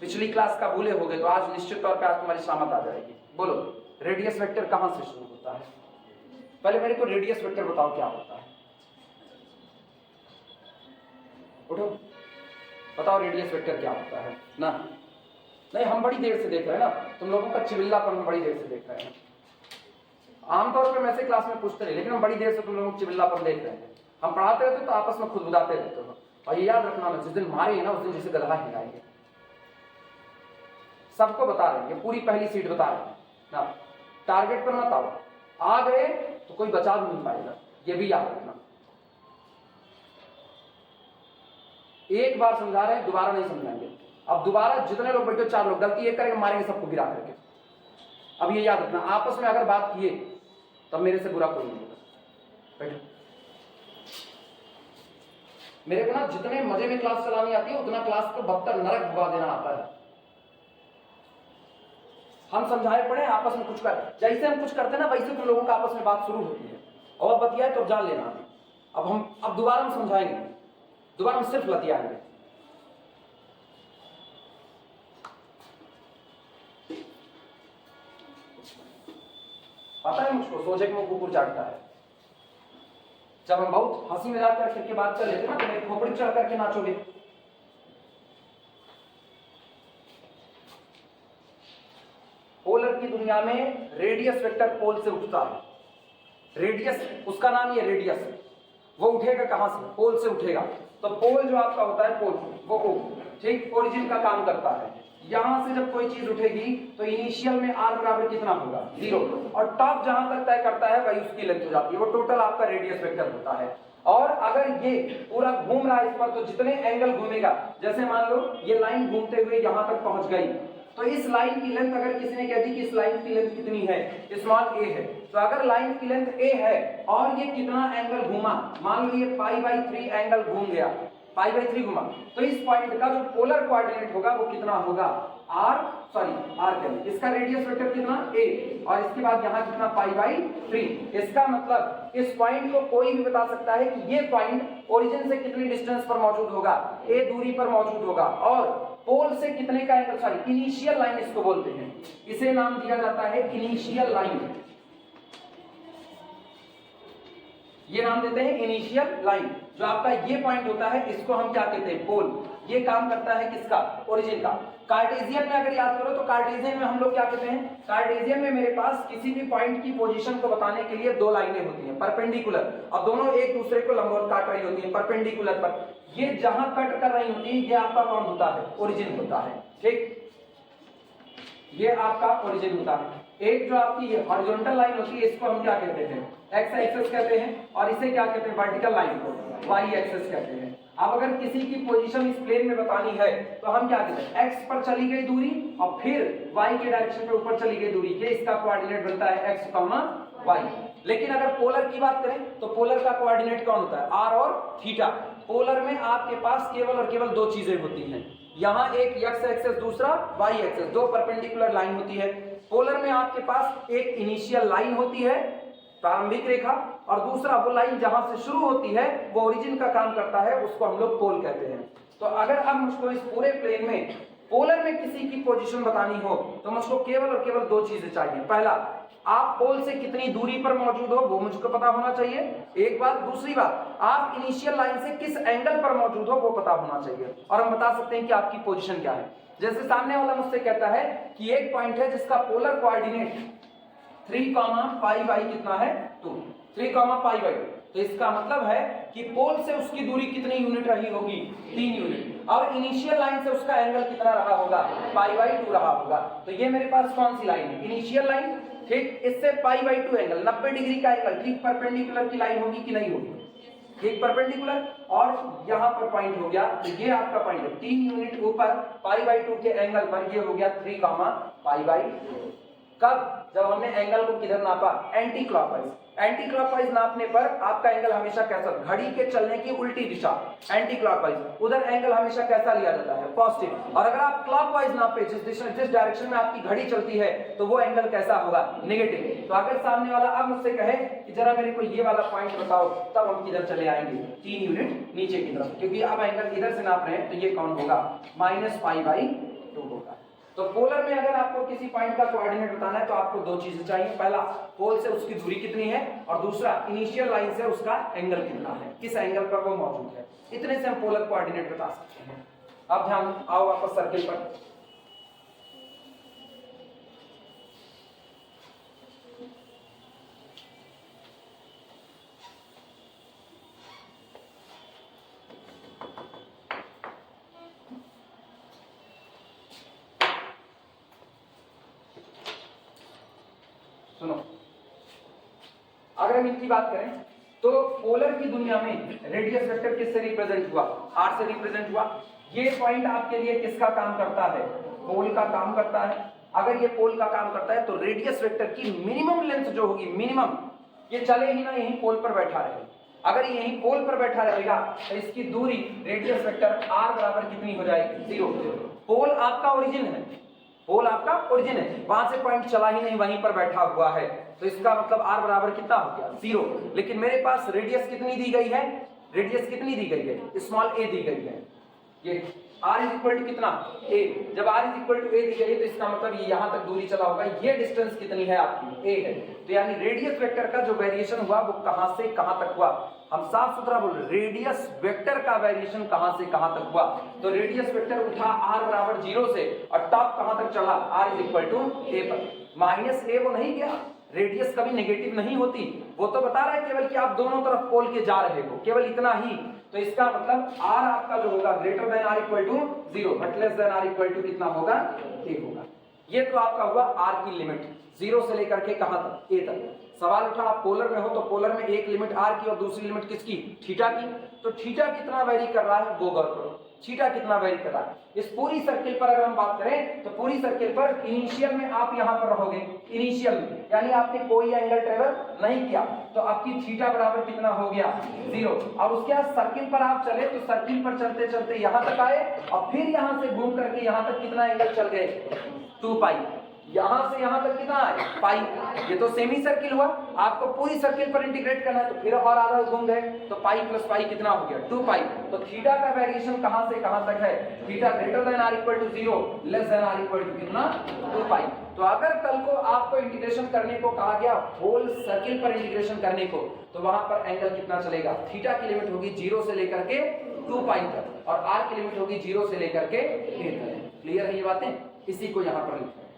पिछली क्लास का भूले होगे तो आज निश्चित तौर पे आज तुम्हारी शामत आ जाएगी। बोलो रेडियस वेक्टर कहां से शुरू होता है, पहले मेरे को रेडियस वेक्टर बताओ क्या होता है। उठो बताओ रेडियस वेक्टर क्या होता है ना। नहीं, हम बड़ी देर से देख रहे हैं ना, तुम लोगों का चिबिल्लापन हम बड़ी देर से देख रहे हैं। आमतौर पे वैसे क्लास में पूछते नहीं, लेकिन हम बड़ी देर से तुम लोगों को चिबिल्लापन देख रहे हैं। हम पढ़ाते रहते तो आपस में खुद बुदाते रहते हो। और ये याद रखना, जिस दिन मारे ना उस दिन जैसे गधा हिलाएंगे। सबको बता रहे हैं, ये पूरी पहली सीट बता रहे हैं ना। टारगेट पर मत आओ, आ गए तो कोई बचा भी नहीं पाएगा, ये भी याद रखना। एक बार समझा रहे हैं, दोबारा नहीं समझाएंगे। अब दोबारा जितने लोग बैठे, 4 लोग, गलती एक करेंगे मारेंगे सबको गिरा करके। अब ये याद रखना, आपस में अगर बात किए तब मेरे से बुरा कोई नहीं होगा। बैठो, मेरे को ना जितने मजे में क्लास चलानी आती है उतना क्लास को बदतर नरक भुगा देना आता है। हम समझाए पड़े आपस में कुछ कर, जैसे हम कुछ करते ना वैसे तुम लोगों का आपस में बात शुरू होती है और बतियाए तो जान लेना। अब दोबारा हम समझाएंगे, दोबारा हम सिर्फ बतियाएंगे। पता है मुझको, सोचे कि वो कुकुर चाटता है। जब हम बहुत हंसी मजाक करके बात कर लेते ना तो मेरी खोपड़ी चढ़ करके नाचोगे। पोलर की दुनिया में रेडियस वेक्टर पोल से उठता है। रेडियस उसका नाम ये रेडियस, वो उठेगा कहां से? पोल से उठेगा। तो पोल जो आपका होता है पोल, वो ठीक ओरिजिन का काम करता है। यहां से जब कोई चीज उठेगी तो इनिशियल में r बराबर कितना होगा? 0, और टॉप जहां तक तय करता है वही उसकी लेंथ हो जाती है। वो टोटल आपका रेडियस वेक्टर होता है। और अगर ये पूरा घूम रहा है इस पर, तो जितने एंगल घूमेगा, जैसे मान लो ये लाइन घूमते हुए यहां तक पहुंच गई, तो इस लाइन की लेंथ अगर किसी ने कह दी कि इस लाइन की लेंथ कितनी है, स्मॉल a है, तो अगर लाइन की लेंथ a है और ये कितना एंगल घूमा, मान लो ये π/3 एंगल घूम गया, π/3 घुमा, तो इस पॉइंट का जो पोलर कोऑर्डिनेट होगा वो कितना होगा? r इसका रेडियस वेक्टर कितना? a, और इसके बाद यहाँ कितना? π/3। इसका मतलब इस पॉइंट को कोई भी बता सकता है कि ये पॉइंट ओरिजिन से कितनी डिस्टेंस पर मौजूद होगा? a दूरी पर मौजूद होगा। और पोल से कितने का एंगल, इनिशियल लाइन इसको बोलते हैं, इसे नाम दिया जाता है इनिशियल लाइन। ये नाम देते हैं इनिशियल लाइन। जो आपका ये पॉइंट होता है इसको हम क्या कहते हैं? पोल। ये काम करता है किसका? ओरिजिन का। कार्टेशियन में अगर याद करो तो कार्टेशियन में हम लोग क्या कहते हैं? कार्टेशियन में मेरे पास किसी भी पॉइंट की पोजीशन को बताने के लिए दो लाइनें होती हैं परपेंडिकुलर, और दोनों एक दूसरे को लंबवत काट रही होती हैं परपेंडिकुलर पर। ये जहां कट कर रही होती है ये आपका कौन होता है? ओरिजिन होता है। ठीक, ये आपका ओरिजिन होता है। एक जो आपकी हॉरिजॉन्टल लाइन होती है इसको हम क्या कहते हैं? एक्स एक्सिस कहते हैं, और इसे क्या कहते हैं? वर्टिकल लाइन को वाई एक्सिस कहते हैं। अब अगर किसी की पोजीशन इस प्लेन में बतानी है तो हम क्या कहते हैं? एक्स पर चली गई दूरी और फिर वाई के डायरेक्शन पे ऊपर चली गई दूरी, ये इसका कोऑर्डिनेट बनता है एक्स, वाई। लेकिन अगर पोलर की बात करें तो पोलर का कोऑर्डिनेट कौन होता है? आर और थीटा। पोलर में आपके पास केवल और केवल दो चीजें होती हैं, यहाँ एक एक्स एक्सिस, दूसरा वाई एक्सिस, दो परपेंडिकुलर लाइन होती है। पोलर में आपके पास एक इनिशियल लाइन होती है, प्रारंभिक रेखा, और दूसरा वो लाइन जहां से शुरू होती है वो ओरिजिन का काम करता है, उसको हम लोग पोल कहते हैं। तो अगर अब मुझको इस पूरे प्लेन में पोलर में किसी की पोजीशन बतानी हो तो मुझको केवल और केवल दो चीजें चाहिए। पहला, आप पोल से कितनी दूरी पर मौजूद हो वो मुझको पता होना चाहिए, एक बात। दूसरी बात, आप इनिशियल लाइन से किस एंगल पर मौजूद हो वो पता होना चाहिए, और हम बता सकते हैं कि आपकी पोजीशन क्या है। जैसे सामने वाला मुझसे कहता है कि एक पॉइंट है जिसका पोलर कोऑर्डिनेट 3, π/2 कितना है? 2, 3, π/2। तो इसका मतलब है कि पोल से उसकी दूरी कितनी यूनिट रही होगी? 3 यूनिट, और इनिशियल लाइन से उसका एंगल कितना रहा होगा? π/2 रहा होगा। तो ये मेरे पास कौन सी लाइन है? Initial line. ठीक, इससे π/2 एंगल 90 डिग्री का एंगल ठीक परपेंडिकुलर की लाइन होगी कि नहीं होगी? ठीक परपेंडिकुलर, और यहाँ पर पॉइंट हो गया, तो ये आपका पॉइंट है 3 यूनिट ऊपर π/2 के एंगल पर, ये हो गया 3, π/2। कब? जब हमने एंगल को किधर नापा? Anti clockwise. एंटी क्लॉकवाइज नापने पर आपका एंगल हमेशा कैसा? घड़ी के चलने की उल्टी दिशा, एंटी क्लॉकवाइज, उधर एंगल हमेशा कैसा लिया जाता है? पॉजिटिव। और अगर आप क्लॉकवाइज नापे, जिस डायरेक्शन में आपकी घड़ी चलती है, तो वो एंगल कैसा होगा? नेगेटिव। तो अगर सामने वाला अब मुझसे कहे कि जरा मेरे को ये वाला पॉइंट बताओ, तब हम किधर चले आएंगे? 3 यूनिट नीचे की तरफ, क्योंकि अब एंगल इधर से नाप रहे हैं, तो ये कौन होगा? -π/2 होगा। तो पोलर में अगर आपको किसी पॉइंट का कोऑर्डिनेट बताना है तो आपको दो चीजें चाहिए। पहला, पोल से उसकी दूरी कितनी है, और दूसरा, इनिशियल लाइन से उसका एंगल कितना है, किस एंगल पर वो मौजूद है। इतने से हम पोलर कोऑर्डिनेट बता सकते हैं। अब ध्यान आओ वापस सर्किल पर। सुनो, अगर हम इनकी बात करें तो पोलर की दुनिया में रेडियस वेक्टर किससे रिप्रेजेंट हुआ? r से रिप्रेजेंट हुआ। ये पॉइंट आपके लिए किसका काम करता है? पोल का काम करता है। अगर ये पोल का काम करता है तो रेडियस वेक्टर की मिनिमम लेंथ जो होगी, मिनिमम, ये चले ही ना यहीं पोल पर बैठा रहे। अगर यहीं पोल पर बैठा रहेगा तो इसकी दूरी रेडियस वेक्टर r बराबर कितनी हो जाएगी? 0। पोल आपका ओरिजिन है, पोल आपका ओरिजिन है, वहां से पॉइंट चला ही नहीं, वहीं पर बैठा हुआ है, तो इसका मतलब r बराबर कितना हो गया? 0। लेकिन मेरे पास रेडियस कितनी दी गई है? रेडियस कितनी दी गई है? स्मॉल a दी गई है। ये r इज इक्वल टू कितना a। जब r is equal to a दी गई तो इसका मतलब ये यहां तक दूरी चला होगा, ये डिस्टेंस कितनी है आपकी a है। तो यानी रेडियस वेक्टर का जो वेरिएशन हुआ वो कहां से कहां तक हुआ, हम साफ सुथरा बोल रहे, रेडियस वेक्टर का वेरिएशन कहां से कहां तक हुआ। तो रेडियस वेक्टर उठा r बराबर 0 से और टॉप कहां तक चढ़ा, r is equal to a पर। माइनस a वो नहीं गया, रेडियस कभी नेगेटिव नहीं होती, वो तो बता रहा है केवल कि आप दोनों तरफ पोल के जा रहे हो, केवल इतना ही। तो इसका मतलब r आपका जो होगा greater than r equal to 0 but less than r equal to कितना होगा, a होगा। ये तो आपका हुआ r की लिमिट 0 से लेकर के कहां तक, a तक। सवाल उठा आप पोलर में हो तो पोलर में एक लिमिट r की और दूसरी लिमिट किसकी, थीटा की। तो थीटा कितना वेरी कर रहा है वो गौर करो, थीटा कितना वेरी कर रहा है। इस पूरी सर्किल पर अगर हम बात करें तो पूरी सर्किल पर इनिशियल में आप यहां पर रहोगे, इनिशियल में यानी आपने कोई एंगल ट्रेवल नहीं किया, तो आपकी थीटा बराबर कितना हो गया 0। और उसके बाद सर्किल पर आप चले तो सर्किल पर चलते चलते यहां तक आए और फिर यहां से घूम करके यहां तक कितना एंगल चल गए 2 पाई, यहां से यहां तक कितना आए पाई। ये तो सेमी सर्किल हुआ, आपको पूरी सर्किल पर इंटीग्रेट करना है तो फिर और आधा घूम गए तो पाई प्लस पाई कितना हो गया 2 पाई। तो थीटा का वेरिएशन कहां से कहां तक है, theta greater than r equal to 0 less than r equal to कितना 2 पाई। तो अगर कल को आपको इंटीग्रेशन करने को कहा गया होल सर्किल पर इंटीग्रेशन करने को, तो वहां पर एंगल कितना चलेगा, थीटा की लिमिट होगी 0 से लेकर के 2 पाई तक और r की लिमिट होगी 0 से लेकर के a तक। क्लियर है ये बातें, इसी को यहां पर लिखा है।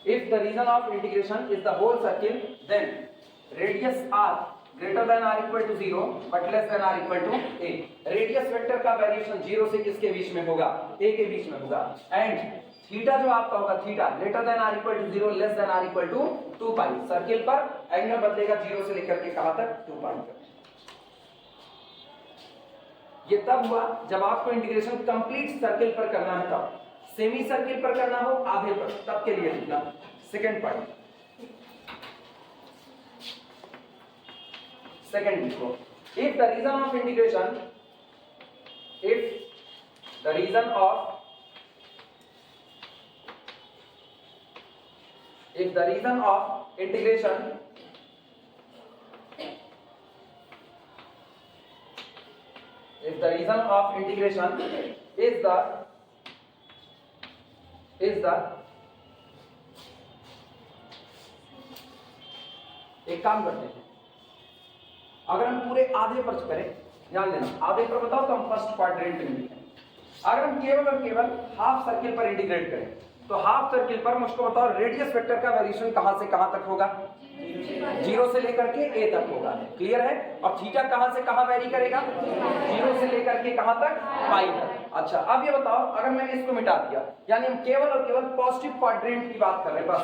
If the region of integration is the whole circle, then radius r greater than r equal to 0 but less than r equal to a। Radius vector का वेरिएशन 0 से किसके बीच में होगा, a के बीच में होगा। एंड थीटा जो आपका होगा, theta greater than r equal to 0 less than r equal to 2 pi. Circle पर एंगल बदलेगा 0 से लेकर के कहां तक, 2 पाई तक। ये तब हुआ जब आपको इंटीग्रेशन कंप्लीट सर्किल पर करना है, तब सेमी सर्किल पर करना हो आधे पर, तब के लिए लिखना। सेकंड पॉइंट, सेकंड लिखो, if the region of integration, if the region of, if the region of integration if the region of integration is the एक काम करते हैं, अगर हम पूरे आधे पर करें, ध्यान देना आधे पर बताओ तो हम फर्स्ट क्वाड्रेंट में लिखें। अगर हम केवल और केवल हाफ सर्किल पर इंटीग्रेट करें तो हाफ सर्किल पर मुझको बताओ रेडियस वेक्टर का वेरिएशन कहां से कहां तक होगा, 0 से लेकर के a तक होगा। क्लियर है। और थीटा कहां से कहां वेरी करेगा, 0 से लेकर के कहां तक, पाई तक। अच्छा अब ये बताओ, अगर मैंने इसको मिटा दिया, यानी हम केवल और केवल पॉजिटिव क्वाड्रेंट की बात कर रहे हैं, बस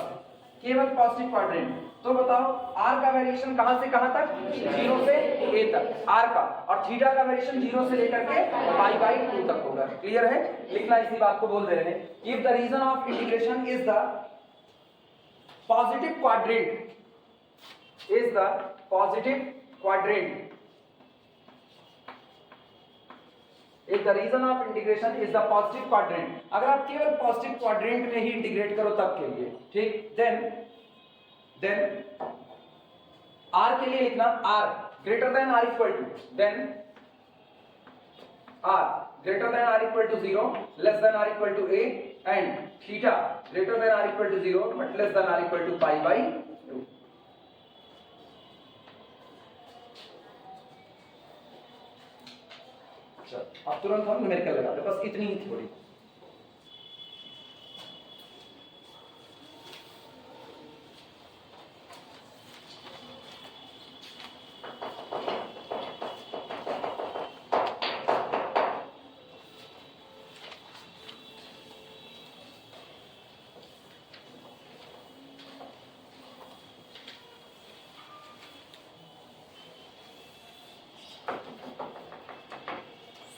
केवल पॉजिटिव क्वाड्रेंट, तो बताओ r का वेरिएशन कहां से कहां तक, 0 से a तक r का, और थीटा का वेरिएशन 0 से लेकर के पाई बाई 2 तक होगा। क्लियर है, लिखना इसी बात को बोल दे रहे हैं। If the region of integration is the positive quadrant, is the positive quadrant, if the region of integration is the positive quadrant, अगर आप केवल पॉजिटिव क्वाड्रेंट में ही इंटीग्रेट करो तब के लिए, ठीक, then r के लिए लिखना r greater than r equal to, then r greater than r equal to 0 less than r equal to a, and theta greater than r equal to 0 but less than r equal to pi by 2। अब तुरंत हम numerical लगाते हैं, बस इतनी ही थोड़ी।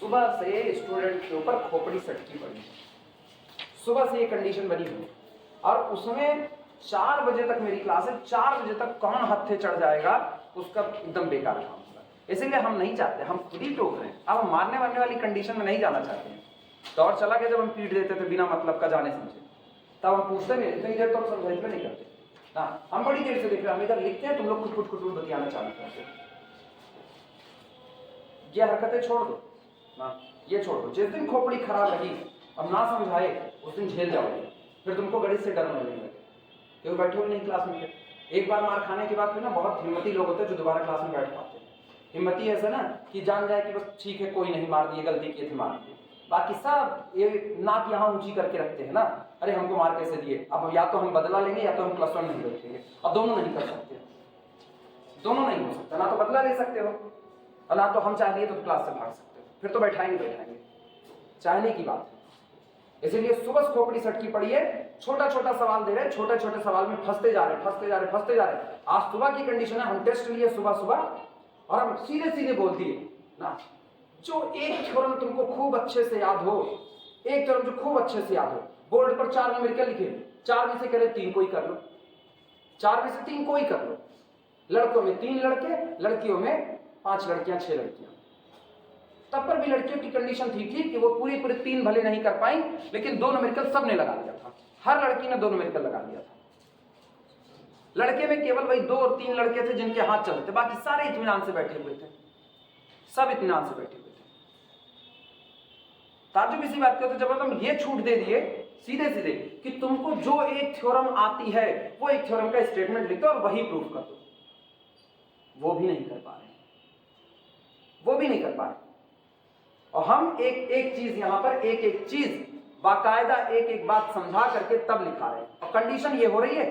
सुबह से स्टूडेंट के ऊपर खोपड़ी सटकी पड़ी, सुबह से ये कंडीशन बनी हुई, और उसमें 4 बजे तक मेरी क्लास है, 4 बजे तक कौन हत्थे चढ़ जाएगा उसका एकदम बेकार काम होगा। इसीलिए हम नहीं चाहते, हम खुद ही टोक रहे हैं। अब हम मारने वारने वाली कंडीशन में नहीं जाना चाहते हैं। दौर चला गया जब हम पीट देते थे बिना मतलब का जाने समझे, तब हम पूछते नहीं, इतनी देर तो हम समझाइए नहीं करते ना, हम बड़ी देर से देख रहे हैं, हम इधर लिखते हैं, तुम लोग कुछ कुछ बतियाना चालू करते हो। ये हरकतें छोड़ दो ना, ये छोड़ दो। जिस दिन खोपड़ी खराब लगी, अब ना समझाए, उस दिन झेल जाओगे, फिर तुमको गणित से डर लगने लगे, क्योंकि बैठे हुए नहीं क्लास में। एक बार मार खाने के बाद फिर ना बहुत हिम्मती लोग होते हैं जो दोबारा क्लास में बैठ पाते हैं। हिम्मती ऐसा ना कि जान जाए कि बस ठीक है, कोई नहीं, मार दिए, गलती की थी, मार दिए। बाकी सब ये नाक यहाँ ऊंची करके रखते हैं ना, अरे हमको मार कैसे दिए, अब या तो हम बदला लेंगे या तो हम प्लस 1 नहीं बैठेंगे। अब दोनों नहीं कर सकते, दोनों नहीं हो सकता, ना तो बदला ले सकते हो और ना तो हम चाह लिए तो क्लास से भाग सकते हो, फिर तो बैठाएंगे। चाहने की बात है। इसीलिए सुबह खोपड़ी सटकी पड़ी है, छोटा छोटा सवाल दे रहे हैं, छोटे छोटे सवाल में फंसते जा रहे। आज सुबह की कंडीशन है, हम टेस्ट लिए सुबह और हम सीधे सीधे बोल दिए ना, जो एक थ्योरम तुमको खूब अच्छे से याद हो, एक थ्योरम जो खूब अच्छे से याद हो, बोर्ड पर 4 न्यूमेरिकल लिखे, 4 में से कह रहे 3 को ही कर लो, 4 में से 3 को ही कर लो। लड़कों में 3 लड़के, लड़कियों में 5 लड़कियां, 6 लड़कियां। तब पर भी लड़कियों की कंडीशन थी कि वो पूरी 3 भले नहीं कर पाई, लेकिन 2 न्यूमेरिकल सबने लगा लिया था, हर लड़की ने 2 न्यूमेरिकल लगा लिया था। लड़के में केवल वही 2 और 3 लड़के थे जिनके हाथ चलते थे, बाकी सारे इत्मीनान से बैठे हुए थे, सब इत्मीनान से बैठे हुए थे। ताज्जुब इसी बात का, तो जब हम ये छूट दे दिए सीधे सीधे कि तुमको जो एक थ्योरम आती है वो एक थ्योरम का स्टेटमेंट लिख दो और वही प्रूफ कर दो, वो भी नहीं कर पा रहे, वो भी नहीं कर पा रहे। और हम एक एक चीज यहां पर एक एक चीज बाकायदा एक एक बात समझा करके तब लिखा रहे हैं। और कंडीशन ये हो रही है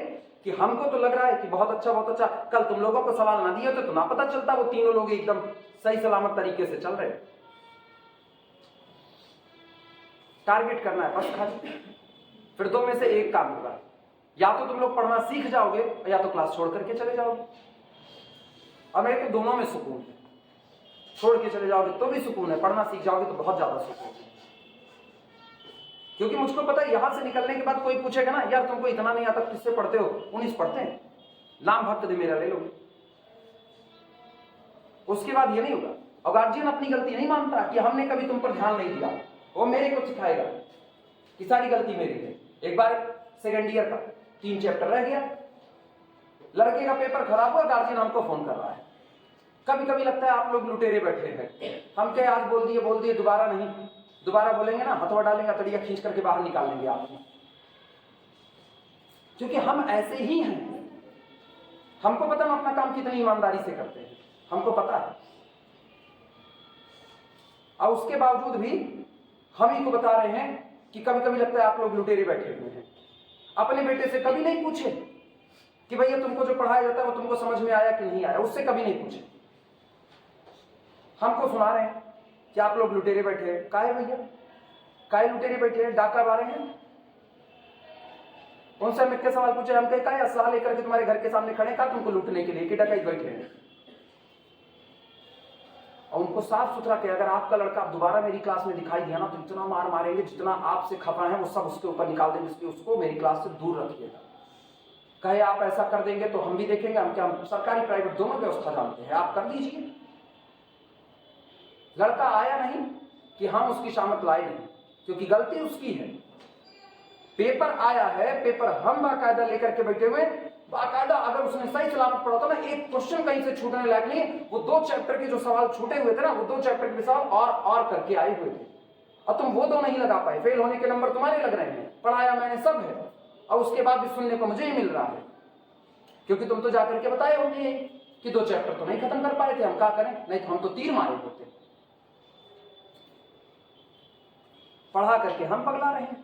कि हमको तो लग रहा है कि बहुत अच्छा, कल तुम लोगों को सवाल ना दिए होते तो ना पता चलता वो तीनों लोग एकदम सही सलामत तरीके से चल रहे। टारगेट करना है बस खाली, फिर 2 में से एक काम होगा, या तो तुम लोग पढ़ना सीख जाओगे या तो क्लास छोड़ करके चले जाओगे। और मेरे को दोनों में सुकून है, छोड़ के चले जाओगे तो भी सुकून है, पढ़ना सीख जाओगे तो बहुत ज्यादा सुकून है। क्योंकि मुझको पता है यहां से निकलने के बाद कोई पूछेगा ना, यार तुमको इतना नहीं आता, किससे पढ़ते हो? 19 पढ़ते हैं, नाम भक्त दे मेरा ले लो। उसके बाद ये नहीं होगा। और गार्जियन अपनी गलती नहीं मानता कि हमने कभी तुम पर ध्यान नहीं दिया, वो मेरे को सिखाएगा कि सारी गलती मेरी है। एक बार सेकेंड ईयर का 3 चैप्टर रह गया, लड़के का पेपर खराब हुआ, गार्जियन हमको फोन कर रहा है। कभी कभी लगता है आप लोग लुटेरे बैठे हैं, हम क्या आज बोल दिए दोबारा नहीं, दोबारा बोलेंगे ना हथौड़ा डालेंगे, तड़िया खींच करके बाहर निकाल लेंगे आपको, क्योंकि हम ऐसे ही हैं। हमको पता हम अपना काम कितनी ईमानदारी से करते हैं, हमको पता है। और उसके बावजूद भी हम ही को बता रहे हैं कि कभी कभी लगता है आप लोग लुटेरे बैठे हुए हैं। अपने बेटे से कभी नहीं पूछे कि भैया तुमको जो पढ़ाया जाता है वो तुमको समझ में आया कि नहीं आया, उससे कभी नहीं पूछे। हमको सुना रहे हैं कि आप लोग लुटेरे बैठे हैं। काहे भैया, काहे लुटेरे बैठे हैं, डाका मारे हैं? उनसे हम इतने सवाल पूछे, हम कहे असला लेकर के तुम्हारे घर के सामने खड़े, कहा तुमको लूटने के लिए कि डकैत बैठे हैं? और उनको साफ सुथरा कहा, अगर आपका लड़का दोबारा मेरी क्लास में दिखाई दिया ना तो इतना मार मारेंगे, जितना आपसे खपा है वो सब उसके ऊपर निकाल देंगे, इसलिए उसको मेरी क्लास से दूर रखिएगा। कहे आप ऐसा कर देंगे तो हम भी देखेंगे, हम क्या सरकारी प्राइवेट दोनों व्यवस्था जानते हैं, आप कर दीजिए। लड़का आया नहीं कि हम उसकी शामत लाए नहीं, क्योंकि गलती उसकी है। पेपर आया है, पेपर हम बाकायदा लेकर के बैठे हुए, बाकायदा अगर उसने सही सलामत पढ़ा था ना, एक क्वेश्चन कहीं से छूटने लायक नहीं। वो 2 चैप्टर के जो सवाल छूटे हुए थे ना, वो 2 चैप्टर के सवाल और करके आए हुए थे, और तुम वो 2 नहीं लगा पाए। फेल होने के नंबर तुम्हारे लग रहे हैं, पढ़ाया मैंने सब है, और उसके बाद भी सुनने को मुझे ही मिल रहा है, क्योंकि तुम तो जाकर के बताए होंगे कि 2 चैप्टर तो नहीं खत्म कर पाए थे। हम क्या करें, नहीं तो हम तो तीर मारे होते। पढ़ा करके हम पगला रहे हैं।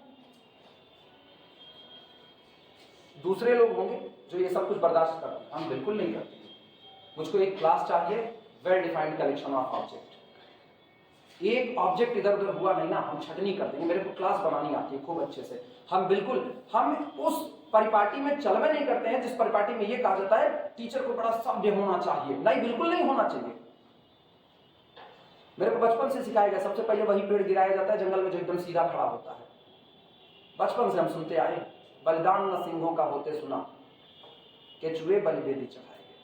दूसरे लोग होंगे जो ये सब कुछ बर्दाश्त करते हैं, हम बिल्कुल नहीं करते। मुझको एक क्लास चाहिए, well defined collection of object. एक ऑब्जेक्ट इधर उधर हुआ नहीं ना, हम छटनी कर देंगे। मेरे को क्लास बनानी आती है खूब अच्छे से। हम उस परिपाटी में चलवे नहीं करते हैं जिस परिपाटी में ये कहा जाता है टीचर को बड़ा सभ्य होना चाहिए। नहीं, बिल्कुल नहीं होना चाहिए। मेरे को बचपन से सिखाया गया, सबसे पहले वही पेड़ गिराया जाता है जंगल में जो एकदम सीधा खड़ा होता है। बचपन से हम सुनते आए, बलिदान न सिंहों का होते सुना, केचुए बलिवेदी चढ़ाएंगे।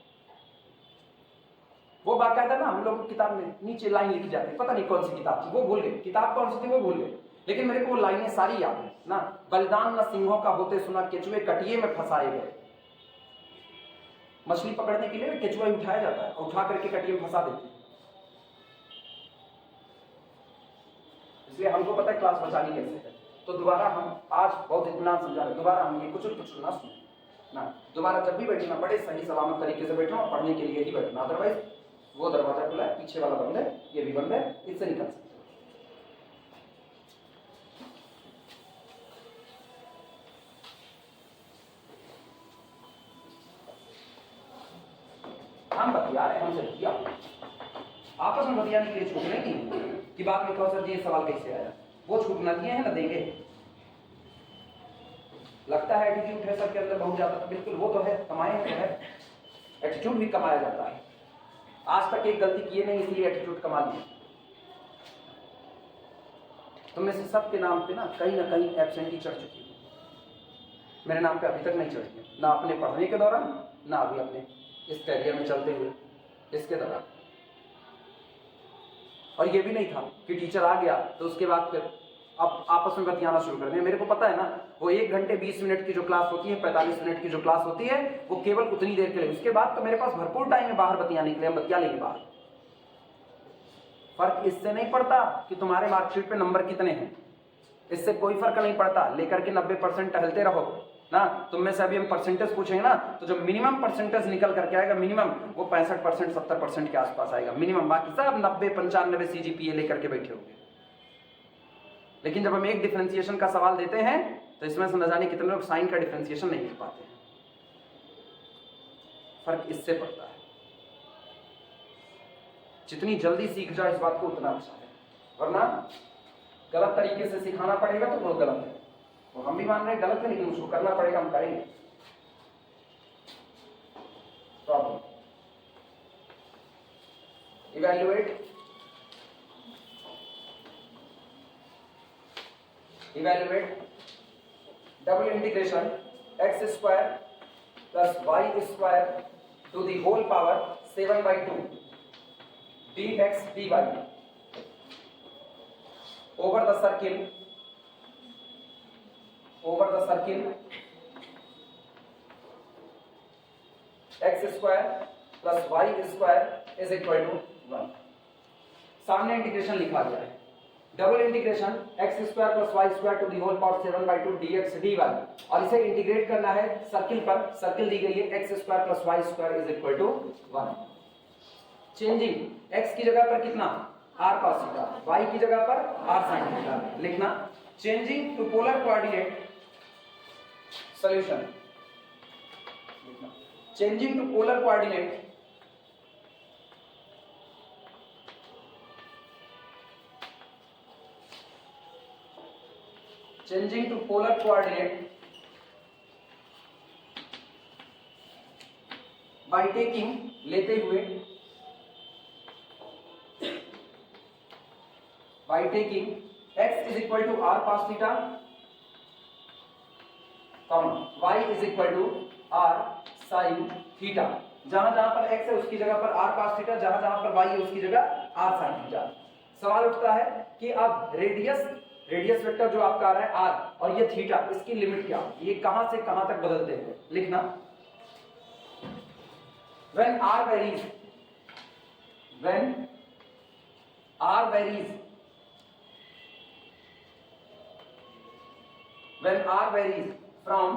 वो बाकायदा ना हम लोग किताब में नीचे लाइन लिखी जाती है, पता नहीं कौन सी किताब थी, वो भूल गए। किताब कौन सी थी वो भूल गए, लेकिन मेरे को वो लाइनें सारी याद है ना। बलिदान न सिंहों का होते सुना, केचुए कटिए में फंसाए गए। मछली पकड़ने के लिए केचुआ उठाया जाता है, उठा करके कटिए में फंसा देते हैं। इसलिए हमको पता है क्लास बचानी कैसे है। तो दोबारा हम आज बहुत इत्मीनान समझा रहे, दोबारा हम ये कुछ ना सुने ना। दोबारा जब भी बैठना पड़े सही सलामत तरीके से बैठना और पढ़ने के लिए ही बैठना। अदरवाइज वो दरवाजा खुला है, पीछे वाला बंद है, ये भी बंद है, इससे निकल सकते। हम बतिया रहे, हमसे बतिया, आपस में बतियाने के लिए छूट नहीं दी कि बाद में कहो सर जी ये सवाल कैसे आया। वो छूट ना दिए हैं ना देंगे। लगता है एटीट्यूड है सबके अंदर बहुत ज्यादा, तो बिल्कुल वो तो है, कमाए हैं तो है, एटीट्यूड भी कमाया जाता है। आज तक एक गलती किए नहीं इसलिए एटीट्यूड कमा लिया। तुम में से सबके नाम पे ना कहीं एब्सेंटी चढ़ चुकी है। मेरे नाम पे अभी तक नहीं चढ़ी है, ना अपने पढ़ने के दौरान, ना अभी अपने इस कैरियर में चलते हुए इसके दौरान। और ये भी नहीं था कि टीचर आ गया तो उसके बाद फिर अब आपस में बतियाना शुरू कर दें। मेरे को पता है ना, वो 1 घंटे 20 मिनट की जो क्लास होती है, 45 मिनट की जो क्लास होती है, वो केवल उतनी देर के लिए। उसके बाद तो मेरे पास भरपूर टाइम है बाहर बतियाने के लिए, हम बतिया लेंगे बाहर। फर्क इससे नहीं पड़ता कि तुम्हारे मार्कशीट पे नंबर कितने हैं, इससे कोई फर्क नहीं पड़ता। लेकर के 90% टहलते रहो ना। तुम में से अभी हम परसेंटेज पूछेंगे ना, तो जो मिनिमम परसेंटेज निकल करके आएगा, मिनिमम वो 65% 70% के आसपास आएगा मिनिमम। बाकी सब 90 95 CGPA लेकर के बैठे होंगे। लेकिन जब हम एक डिफरेंशिएशन का सवाल देते हैं तो इसमें से न जाने कितने लोग साइन का डिफरेंशिएशन नहीं लिख पाते हैं। फर्क इससे पड़ता है। जितनी जल्दी सीख जाओ इस बात को उतना अच्छा है, वरना गलत तरीके से सिखाना पड़ेगा तो बहुत गलत है। तो हम भी मान रहे हैं गलत है, लेकिन उसको करना पड़ेगा, हम करेंगे। Problem evaluate double integration x square plus y square to the whole power 7/2 dx dy over the circle x square plus y square is equal to 1। सामने इंटीग्रेशन लिखा गया है, double integration x square plus y square to the whole power 7/2 dx dy, और इसे integrate करना है circle पर। Circle दी गई है x square plus y square is equal to 1। Changing x की जगह पर कितना r cos थीटा, y की जगह पर r sin थीटा लिखना। Changing to polar coordinate solution, changing to polar coordinate changing to polar coordinate by taking लेते हुए by taking x is equal to r cos theta, y is equal to r sin theta। जहां जहां पर x है उसकी जगह पर r cos theta, जहां जहां पर y है उसकी जगह r sin theta। सवाल उठता है कि अब रेडियस वेक्टर जो आपका आ रहा है r और ये थीटा, इसकी लिमिट क्या, ये कहां से कहां तक बदलते हैं लिखना। when r varies from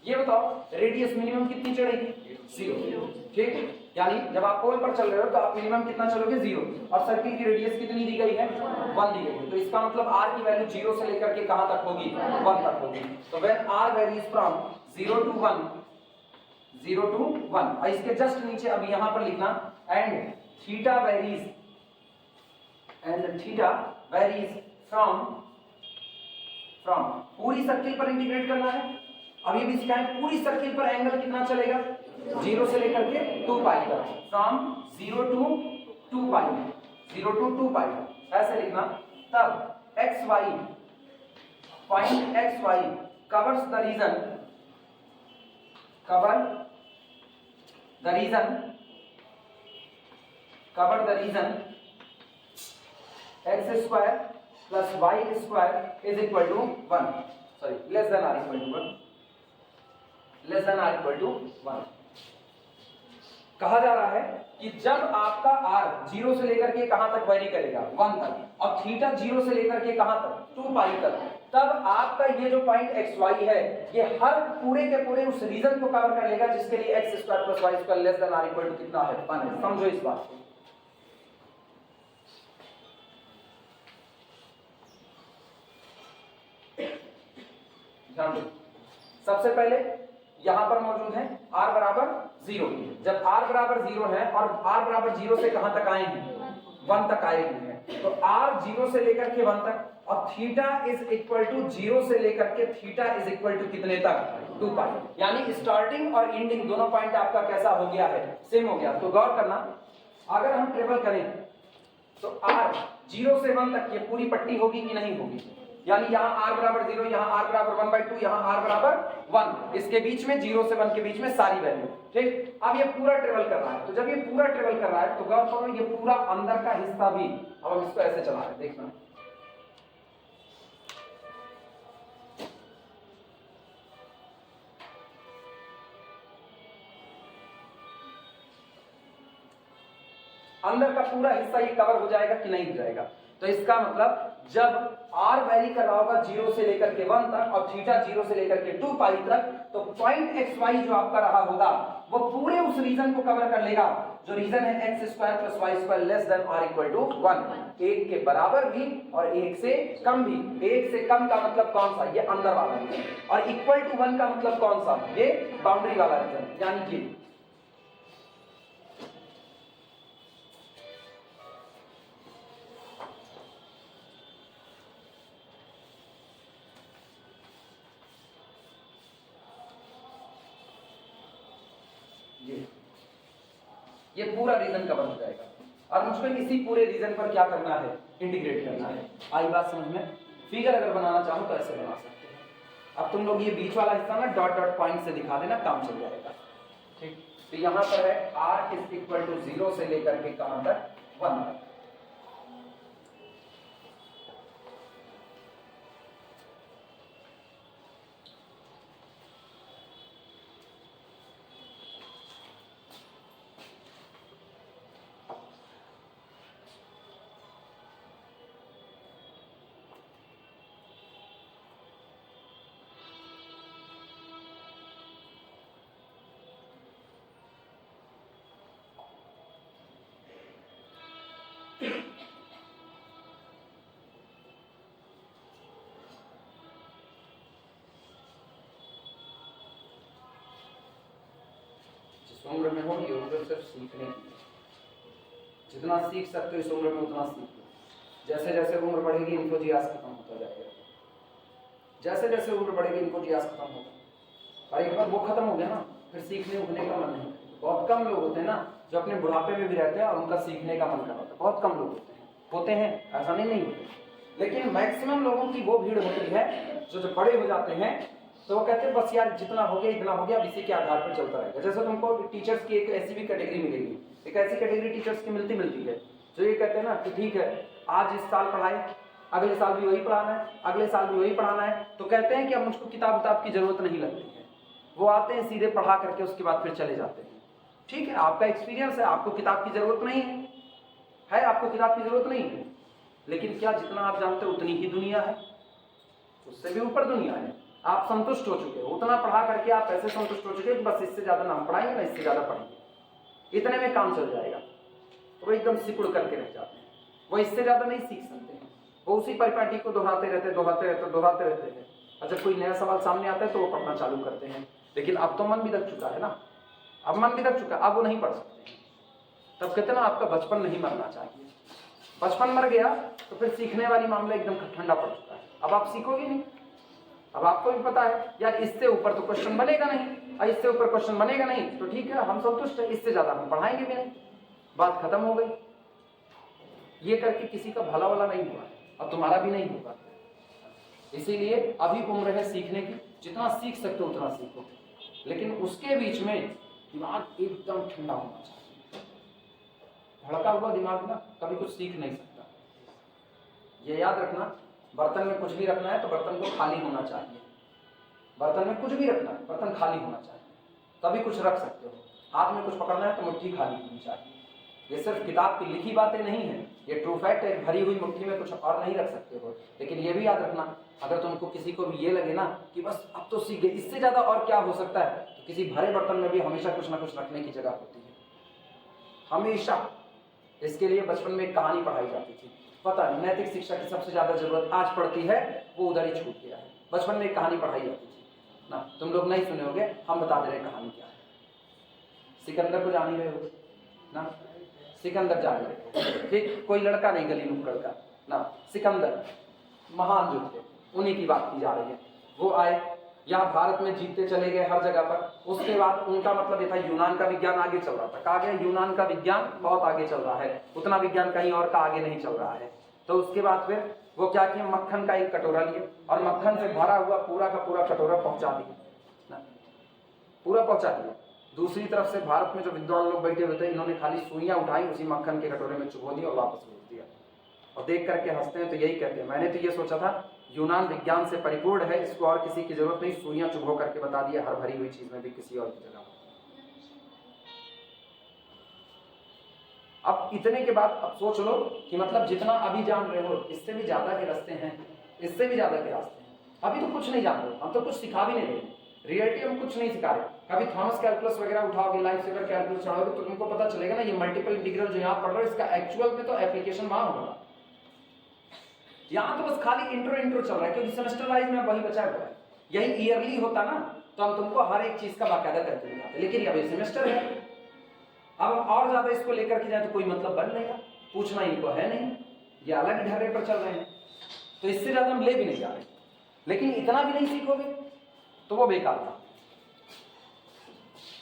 ये बताओ रेडियस मिनिमम कितनी चढ़ेगी 0, ठीक। यानी जब आप पोल पर चल रहे हो तो आप मिनिमम कितना चलोगे 0, और सर्किल की रेडियस कितनी दी गई है 1 दी गई है। तो इसका मतलब r की वैल्यू 0 से लेकर के कहां तक होगी 1 तक होगी। तो when r varies from 0 to 1, और इसके जस्ट नीचे अब यहां पर लिखना and theta varies from पूरी सर्किल पर इंटीग्रेट करना है। अभी भी सिखाएं पूरी सर्किल पर एंगल कितना चलेगा 0 से लेकर के 2 पाई तक, फ्रॉम 0 to 2 पाई ऐसे लिखना। तब xy, find xy covers the region x square plus y square is equal to 1, sorry less than r equal to 1, less than r equal to 1। कहा जा रहा है कि जब आपका r 0 से लेकर के कहां तक वेरी करेगा 1 तक, और थीटा 0 से लेकर के कहां तक 2 पाई तक, तब आपका ये जो पॉइंट एक्स वाई है ये हर पूरे के पूरे उस रीजन को कवर कर लेगा जिसके लिए x square plus y square less than r equal to कितना है 1 है। समझो इस बात को। ध्यान दो, सबसे पहले यहां पर मौजूद है r बराबर 0। जब r बराबर 0 है और r बराबर 0 से कहां तक आए हैं 1 तक आए हुए हैं, तो r 0 से लेकर के 1 तक, और थीटा इज इक्वल टू 0 से लेकर के थीटा इज इक्वल टू कितने तक 2 पाई, यानी स्टार्टिंग और एंडिंग दोनों पॉइंट आपका कैसा हो गया है सेम हो गया। तो गौर करना, अगर हम ट्रेवल करें तो r 0 से 1 तक ये पूरी पट्टी होगी कि नहीं होगी, यानी यहाँ r बराबर 0, यहाँ r बराबर 1/2, यहाँ r बराबर 1, इसके बीच में 0 से 1 के बीच में सारी वैल्यू। ठीक, अब ये पूरा ट्रेवल कर रहा है, तो जब ये पूरा ट्रेवल कर रहा है तो गौर करो ये पूरा अंदर का हिस्सा भी, अब हम इसको ऐसे चला रहे हैं, देखना अंदर का पूरा हिस्सा ये कवर हो जाएगा कि नहीं हो जाएगा। तो इसका मतलब जब r वैरी कर रहा होगा 0 से लेकर के 1 तक और थीटा 0 से लेकर के 2 पाई तक, तो पॉइंट एक्स वाई जो आपका रहा होगा वो पूरे उस रीजन को कवर कर लेगा जो रीजन है x square plus y square less than r equal to 1, 1 के बराबर भी और 1 से कम भी। 1 से कम का मतलब कौन सा, ये अंदर वाला रीजन, और इक्वल टू 1 का मतलब कौन सा, ये बाउंड्री वाला रीजन, यानी कि ये पूरा रीजन कवर हो जाएगा। और मुझको इसी पूरे रीजन पर क्या करना है, इंटीग्रेट करना है। आई बात समझ में? फिगर अगर बनाना चाहो तो ऐसे बना सकते हैं। अब तुम लोग ये बीच वाला हिस्सा ना डॉट डॉट पॉइंट से दिखा देना, काम चल जाएगा। ठीक, तो यहाँ पर है r इज इक्वल टू 0 से लेकर के कहां तक 1 तक। जिस उम्र में हो ये उम्र सिर्फ सीखने की, जितना सीख सकते हो इस उम्र में उतना सीख लो। जैसे जैसे उम्र बढ़ेगी इनको जियास खत्म होता जाएगा, जैसे जैसे उम्र बढ़ेगी इनको जियास खत्म होगा, और एक बार वो खत्म हो गया ना फिर सीखने उठने का मन नहीं। बहुत कम लोग होते हैं ना जो अपने बुढ़ापे में भी रहते हैं और उनका सीखने का मन करता है, बहुत कम लोग होते हैं, ऐसा नहीं होते, लेकिन मैक्सिमम लोगों की वो भीड़ होती है जो जब बड़े हो जाते हैं तो वो कहते हैं बस यार जितना हो गया इतना हो गया, अब इसी के आधार पर चलता रहेगा। जैसे तुमको टीचर्स की एक ऐसी भी कैटेगरी मिलेगी, एक ऐसी कैटेगरी टीचर्स की मिलती है जो ये कहते हैं ना कि ठीक है आज इस साल पढ़ाए, अगले साल भी वही पढ़ाना है, अगले साल भी वही पढ़ाना है, तो कहते हैं कि अब मुझको किताब की जरूरत नहीं लगती है। वो आते हैं सीधे पढ़ा करके उसके बाद फिर चले जाते हैं। ठीक है, आपका एक्सपीरियंस है, आपको किताब की जरूरत नहीं है, आपको किताब की जरूरत नहीं है, लेकिन क्या जितना आप जानते हो उतनी ही दुनिया है, उससे भी ऊपर दुनिया है। आप संतुष्ट हो चुके हो, उतना पढ़ा करके आप ऐसे संतुष्ट हो चुके हो कि बस इससे ज्यादा ना हम पढ़ाएंगे ना इससे ज्यादा पढ़ेंगे, इतने में काम चल जाएगा। तो वो एकदम सिकुड़ करके रह जाते हैं, वो इससे ज्यादा नहीं सीख सकते हैं, वो उसी परिपाटी को दोहराते रहते हैं। और जब कोई नया सवाल सामने आता है तो वो पढ़ना चालू करते हैं, लेकिन अब तो मन भी दब चुका है ना, अब मन भी दब चुका है, अब वो नहीं पढ़ सकते। तब कहते ना आपका बचपन नहीं मरना चाहिए, बचपन मर गया तो फिर सीखने वाली मामला एकदम ठंडा पड़ चुका है, अब आप सीखोगे नहीं। अब आपको भी पता है यार इससे ऊपर तो क्वेश्चन बनेगा नहीं, और इससे ऊपर क्वेश्चन बनेगा नहीं तो ठीक है हम संतुष्ट है, इससे ज्यादा हम पढ़ाएंगे भी नहीं, बात खत्म हो गई। ये करके किसी का भला वाला नहीं हुआ और तुम्हारा भी नहीं होगा। इसीलिए अभी उम्र है सीखने की, जितना सीख सकते हो उतना सीखो, लेकिन उसके बीच में दिमाग एकदम ठंडा होना चाहिए। भड़का हुआ दिमाग ना कभी कुछ सीख नहीं सकता। ये याद रखना, बर्तन में कुछ भी रखना है तो बर्तन को खाली होना चाहिए। बर्तन में कुछ भी रखना है, बर्तन खाली होना चाहिए, तभी कुछ रख सकते हो। हाथ में कुछ पकड़ना है तो मुट्ठी खाली होनी चाहिए। ये सिर्फ किताब की लिखी बातें नहीं है, ये ट्रू फैक्ट है। भरी हुई मुट्ठी में कुछ और नहीं रख सकते हो। लेकिन ये भी याद रखना, अगर तुमको किसी को भी ये लगे ना कि बस अब तो सीख गए, इससे ज्यादा और क्या हो सकता है, तो किसी भरे बर्तन में भी हमेशा कुछ ना कुछ रखने की जगह होती है, हमेशा। इसके लिए बचपन में एक कहानी पढ़ाई जाती थी। पता नहीं नैतिक शिक्षा की सबसे ज्यादा जरूरत आज पड़ती है, वो उधर ही छूट गया है। बचपन में एक कहानी पढ़ाई जाती थी ना, तुम लोग नहीं सुने होगे, हम बता दे रहे कहानी क्या है। सिकंदर को जान ही रहे हो ना, सिकंदर जान रहे, ठीक, कोई लड़का नहीं गली नुक्कड़ का ना, सिकंदर महान जो थे, उन्हीं की बात की जा रही है। वो आए यहाँ भारत में जीतते चले गए हर जगह पर। उसके बाद उनका मतलब ये था, यूनान का विज्ञान आगे चल रहा था। कहा गया यूनान का विज्ञान बहुत आगे चल रहा है, उतना विज्ञान कहीं और का आगे नहीं चल रहा है। तो उसके बाद फिर वो क्या किए, मक्खन का एक कटोरा लिए और मक्खन से भरा हुआ पूरा का पूरा कटोरा पहुंचा दिया, पूरा पहुंचा दिया। दूसरी तरफ से भारत में जो विद्वान लोग बैठे हुए थे, इन्होंने खाली सुइयां उठाई, उसी मक्खन के कटोरे में चुभो दी और वापस भेज दिया। और देख करके हंसते हैं तो यही कहते हैं, मैंने तो ये सोचा था यूनान विज्ञान से परिपूर्ण है, इसको और किसी की जरूरत नहीं, सुइयां चुभो करके बता दिया हर भरी हुई चीज में भी किसी और की जगह। अब इतने के बाद अब सोच लो कि मतलब जितना अभी जान रहे हो इससे भी ज्यादा के रास्ते हैं, इससे भी ज्यादा के रास्ते हैं। अभी तो कुछ नहीं जान रहे, हम तो कुछ सिखा भी नहीं रहे, रियलिटी हम कुछ नहीं सिखा रहे। कभी थॉमस कैलकुलस वगैरह उठाओगे, लाइफ सेवर कैलकुलस चढ़ाओगे तो तुमको पता चलेगा ना, ये मल्टीपल इंटीग्रल जो यहाँ पढ़ रहे हो इसका एक्चुअल में तो एप्लीकेशन वहां होगा। यहाँ तो बस खाली इंट्रो चल रहा है, क्योंकि सेमेस्टर वाइज में वही बचा हुआ है। यही ईयरली होता ना तो हम तुमको हर एक चीज का बाकायदा करके दिखाते, लेकिन अभी सेमेस्टर है, अब हम और ज्यादा इसको लेकर के जाए तो कोई मतलब बन नहीं, पूछना इनको है नहीं, ये अलग ढर्रे पर चल रहे हैं, तो इससे ज्यादा हम ले भी नहीं जा रहे। लेकिन इतना भी नहीं सीखोगे तो वो बेकार था।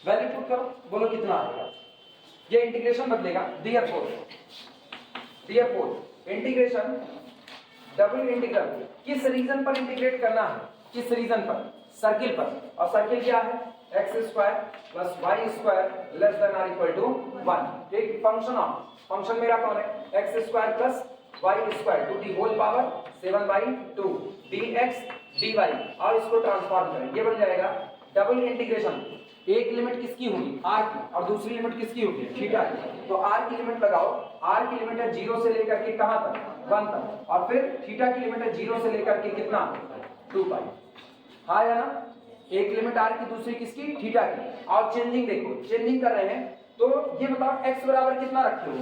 वैल्यू पुट करो, बोलो कितना आएगा। ये इंटीग्रेशन बदलेगा। Dear fourth integration, double integral किस रीजन पर इंटीग्रेट करना है, किस रीजन पर, सर्किल पर। और सर्किल क्या है, x square plus y square less than r equal to 1। एक फंक्शन ऑफ, फंक्शन मेरा कौन है, x square plus y square to the whole power 7/2 dx dy, और इसको ट्रांसफॉर्म करें, ये बन जाएगा डबल इंटीग्रेशन। एक लिमिट किसकी होगी, r की, और दूसरी लिमिट किसकी होगी, थीटा की। तो r की लिमिट लगाओ, r की लिमिट है 0 से लेकर के कहां तक, 1 तक, और फिर थीटा की लिमिट है 0 से लेकर के कितना, 2 पाई। हाँ या ना, एक लिमिट r की, दूसरी किसकी, थीटा की। और चेंजिंग देखो, चेंजिंग कर रहे हैं तो ये बताओ x बराबर कितना रखे हो,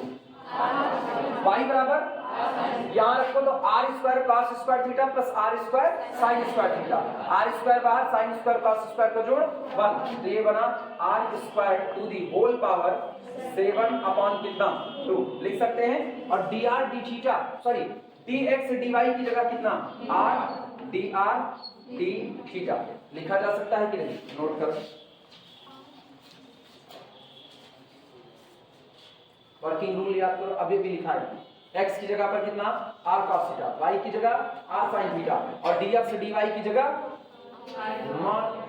y बराबर यहाँ रखो तो r square cos square theta plus r square sine square theta, r square बाहर, साइन स्क्वायर कॉस स्क्वायर का जोड़ 1, तो ये बना r square to the whole power 7 upon कितना 2 लिख सकते हैं। और d r d theta, sorry d x d y की जगह कितना, आर डी थीटा लिखा जा सकता है कि नहीं, नोट करो। वर्किंग रूल याद करो, अभी भी लिखा है, x की जगह पर कितना, r cos थीटा, y की जगह r sin थीटा, और dx dy की जगह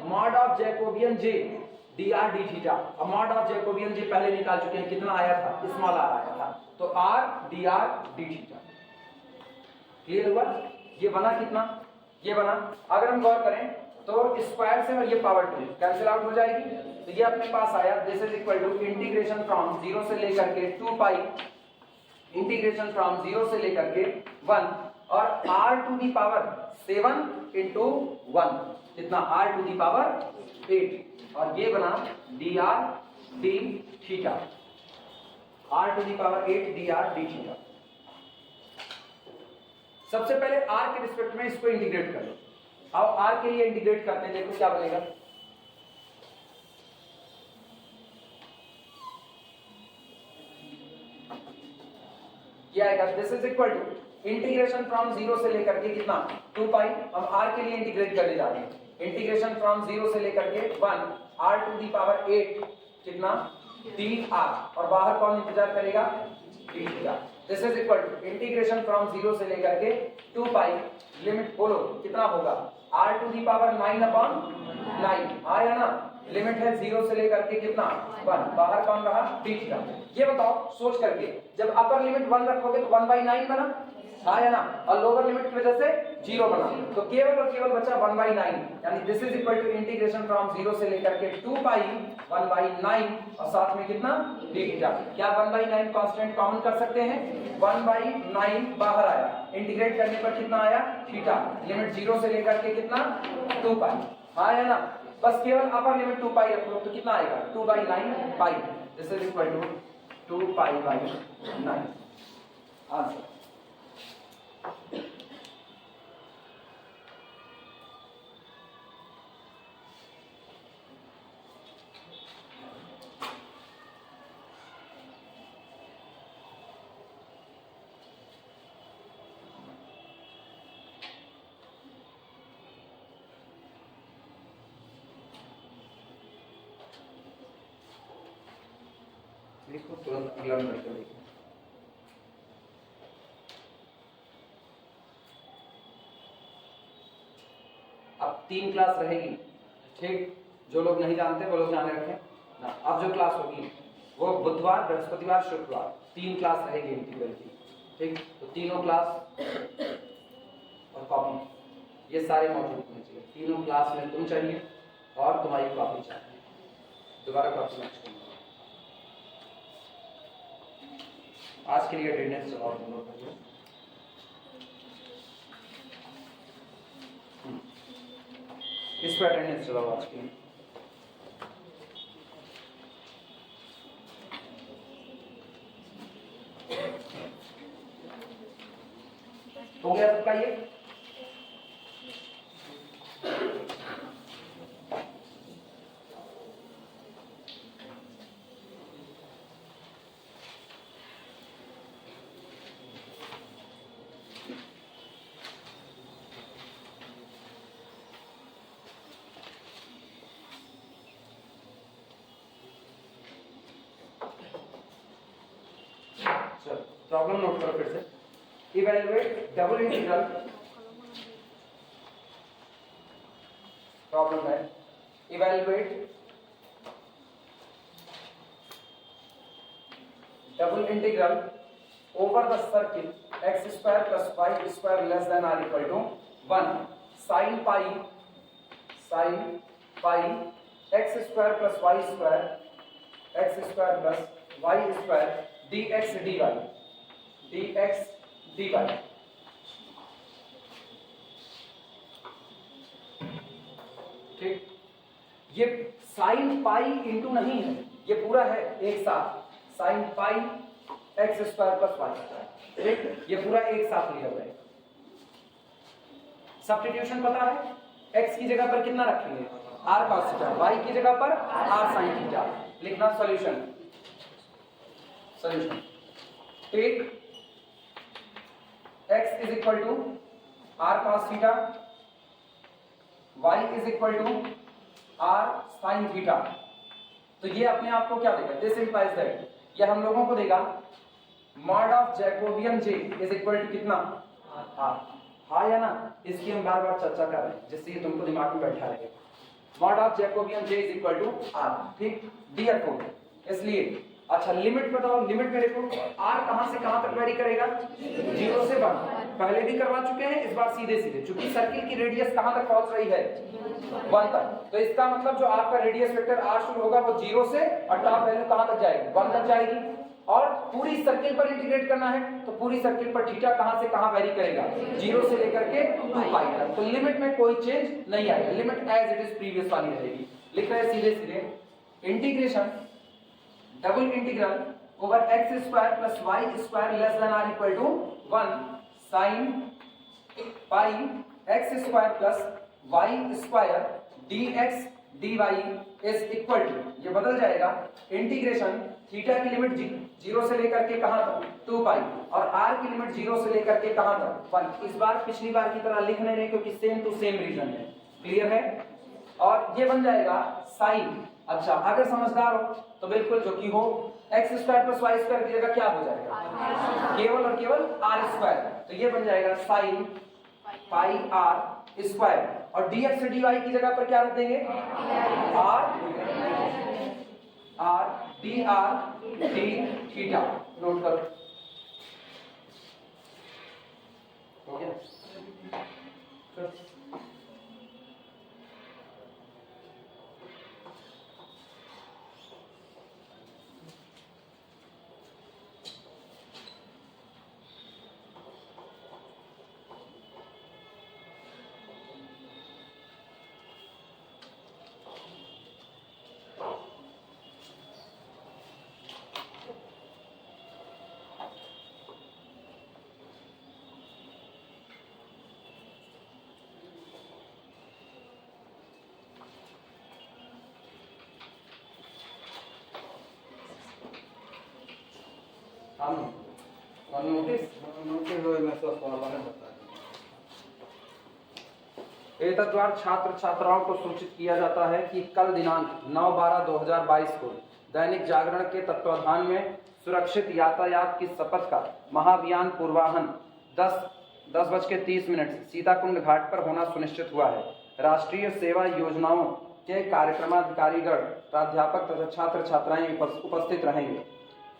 mod of Jacobian j dr d थीटा। अब मॉड ऑफ जैकोबियन j पहले निकाल चुके हैं, कितना आया था, स्मॉल r आया था, तो r dr d theta. Clear हुआ, ये बना कितना, ये बना, अगर हम गौर करें तो स्क्वायर से और ये पावर 2 कैंसिल आउट हो जाएगी, तो ये अपने पास आया, this is equal to integration from 0 से लेकर के 2 पाई, इंटीग्रेशन फ्रॉम 0 से लेकर के 1, और r to the power 7 into 1 कितना, r टू दी पावर 8, और ये बना dr d theta, r to the power 8 dr d theta. सबसे पहले r के रिस्पेक्ट में इसको इंटीग्रेट कर लो। अब r के लिए इंटीग्रेट करते हैं, देखो क्या बनेगा, ये आएगा, this is equal to integration from 0 से लेकर के कितना 2 पाई, हम r के लिए इंटीग्रेट करने जा रहे हैं, इंटीग्रेशन फ्रॉम 0 से लेकर के 1 r टू दी पावर 8 कितना dr, और बाहर कौन इंतजार करेगा, d theta. This is equal to integration from 0 से लेकर के 2 पाई, लिमिट बोलो कितना होगा, r to the power 9 upon 9 आया ना, लिमिट है 0 से लेकर के कितना 1, बाहर कौन रहा, d थीटा। ये बताओ सोच करके, जब अपर लिमिट 1 रखोगे तो 1/9 बना, हाँ या ना, और लोअर लिमिट की वजह से 0 बना, तो केवल और केवल बचा 1/9, यानी this is equal to integration from 0 से लेकर के 2 पाई 1/9 और साथ में कितना d थीटा। क्या 1/9 कांस्टेंट कॉमन कर सकते हैं? 1/9 बाहर आया, इंटीग्रेट करने पर कितना आया? थीटा। लिमिट 0 से लेकर के कितना? 2 पाई। हाँ या ना, बस केवल अपर लिमिट 2 पाई रखो तो कितना आएगा? 2/9 pi. This is equal to 2 पाई/9 आंसर। देखो तुरंत अगला नंबर पे देखो। अब 3 क्लास रहेगी, ठीक? जो लोग नहीं जानते वो लोग जाने रखें ना। अब जो क्लास होगी वो बुधवार, बृहस्पतिवार, शुक्रवार 3 क्लास रहेगी इंटीग्रल की, ठीक? तो तीनों क्लास और कॉपी ये सारे मौजूद होने चाहिए। तीनों क्लास में तुम चाहिए और तुम्हारी कॉपी चाहिए। दोबारा कॉपी मैच करना। आज के लिए अटेंडेंस चलाओ तुम लोग। इस पर अटेंडेंस चलाओ आज की। हो गया सबका ये? प्रॉब्लम नोट करो फिर से। इवैल्यूएट डबल इंटीग्रल, प्रॉब्लम है evaluate double integral over the circle x square plus y square less than r equal to 1 sin pi x square plus y square plus y square dx dy। ठीक, ये sine pi into नहीं है, ये पूरा है एक साथ, sine pi x square plus y square. ठीक, ये पूरा एक साथ लिया हुआ है। सब्स्टिट्यूशन पता है, x की जगह पर कितना रखेंगे? r cos थीटा, y की जगह पर r sin थीटा। लिखना solution. Take x is equal to r cos theta, y is equal to r sin theta. तो ये अपने आप को क्या देगा? दिस इंप्लाइज दैट, ये हम लोगों को देगा mod of Jacobian j is equal to कितना? r। हाँ या ना, इसकी हम बार बार चर्चा कर रहे हैं जिससे ये तुमको दिमाग में बैठा रहेगा। Mod of Jacobian j is equal to r। ठीक, डियर को इसलिए अच्छा लिमिट बताओ। लिमिट में देखो r कहां से कहां तक वेरी करेगा? 0 से 1। पहले भी करवा चुके हैं, इस बार सीधे सीधे, क्योंकि सर्किल की रेडियस कहां तक पहुंच रही है? 1 तक। तो इसका मतलब जो आपका रेडियस वेक्टर r शुरू होगा वो 0 से और टॉप वैल्यू कहां तक जाएगी? 1 तक जाएगी। और पूरी सर्किल पर इंटीग्रेट करना है तो पूरी सर्किल पर थीटा कहां से कहां वेरी करेगा? 0 से लेकर के 2 पाई तक। तो लिमिट में कोई चेंज नहीं आएगा, limit as it is previous वाली रहेगी। लिख रहे हैं सीधे सीधे integration double integral over x square plus y square less than r equal to 1 sin pi x square plus y square dx dy is equal to, ये बदल जाएगा, इंटीग्रेशन थीटा की लिमिट 0 से लेकर के कहां तक? 2 पाई, और r की लिमिट 0 से लेकर के कहां तक? 1। इस बार पिछली बार की तरह लिख नहीं रहे क्योंकि सेम टू सेम रीजन है। क्लियर है? और ये बन जाएगा साइन। अच्छा, अगर समझदार हो तो बिल्कुल जो कि हो, x square plus y square की जगह क्या हो जाएगा? केवल और केवल r स्क्वायर। तो ये बन जाएगा साइन पाई r स्क्वायर, और dx dy की जगह पर क्या रख देंगे? r d theta. नोट करो। ठीक है। एतद्वारा छात्र छात्राओं को सूचित किया जाता है कि कल दिनांक 9/12/2022 को दैनिक जागरण के तत्वाधान में सुरक्षित यातायात की शपथ का महाअभियान पूर्वाह्न 10:30 सीताकुंड घाट पर होना सुनिश्चित हुआ है। राष्ट्रीय सेवा योजनाओं के कार्यक्रमाधिकारीगण, प्राध्यापक तथा छात्र छात्राएं उपस्थित रहेंगे।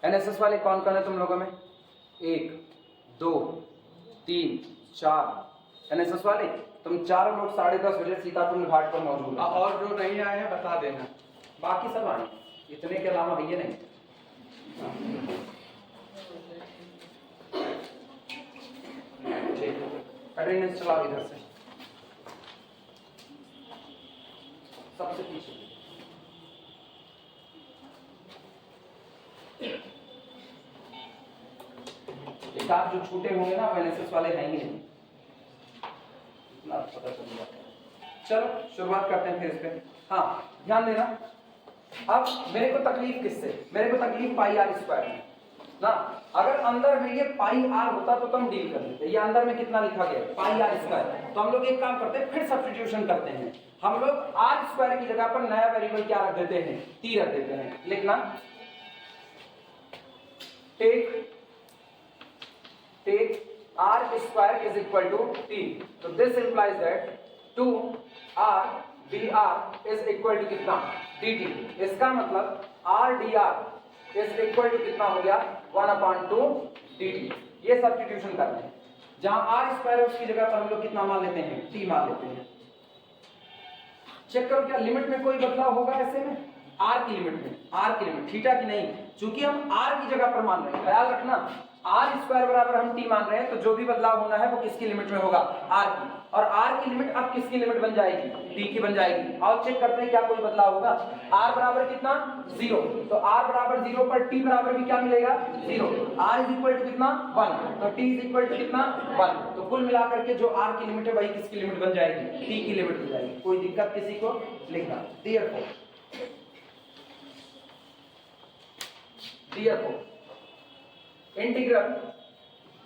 एनएसएस वाले कौन कौन है तुम लोगों में? 1 2 3 4 एनएसएस वाले तुम चारों लोग 10:30 बजे सीताकुंड घाट पर मौजूद है। और जो नहीं आए हैं बता देना, बाकी सब आए, इतने के अलावा है ये नहीं। अटेंडेंस चलाओ इधर से, सबसे पीछे। एक आप जो छूटे होंगे ना वो एनएसएस वाले हैं ही नहीं, इतना पता चल जाता। चलो शुरुआत करते हैं फिर इस पे। हाँ ध्यान देना, अब मेरे को तकलीफ किससे? मेरे को तकलीफ पाई आर स्क्वायर में ना। अगर अंदर में ये पाई आर होता तो हम डील कर लेते। ये अंदर में कितना लिखा गया? पाई आर स्क्वायर। तो हम लोग एक काम करते हैं, फिर सब्स्टिट्यूशन करते हैं। हम लोग आर स्क्वायर की जगह पर नया वेरिएबल क्या रख देते हैं? टी रख देते हैं। लिखना take r square is equal to t. So this implies that 2r dr is equal to कितना? dt. इसका मतलब r dr is equal to कितना हो गया? 1/2 dt. ये सब्स्टिट्यूशन करते हैं। जहां r स्क्वायर है उसकी जगह पर हम लोग कितना मान लेते हैं? t मान लेते हैं। चेक करो क्या लिमिट में कोई बदलाव होगा ऐसे में? r की लिमिट में, r की लिमिट, थीटा की नहीं, क्योंकि हम r की जगह पर मान रहे हैं। ख्याल रखना आर स्क्वायर बराबर हम टी मान रहे हैं, तो जो भी बदलाव होना है वो किसकी लिमिट में होगा? आर की। और आर की लिमिट अब किसकी लिमिट बन जाएगी? टी की बन जाएगी। और चेक करते हैं क्या कोई बदलाव होगा? आर बराबर कितना? 0। तो आर बराबर 0 पर टी बराबर भी क्या मिलेगा? 0। आर इज इक्वल टू कितना? 1। तो टी इज इक्वल टू कितना? 1। तो कुल मिलाकर के जो आर की लिमिट है वही किसकी लिमिट बन जाएगी? टी की लिमिट बन जाएगी। कोई दिक्कत किसी को? लिखना therefore integral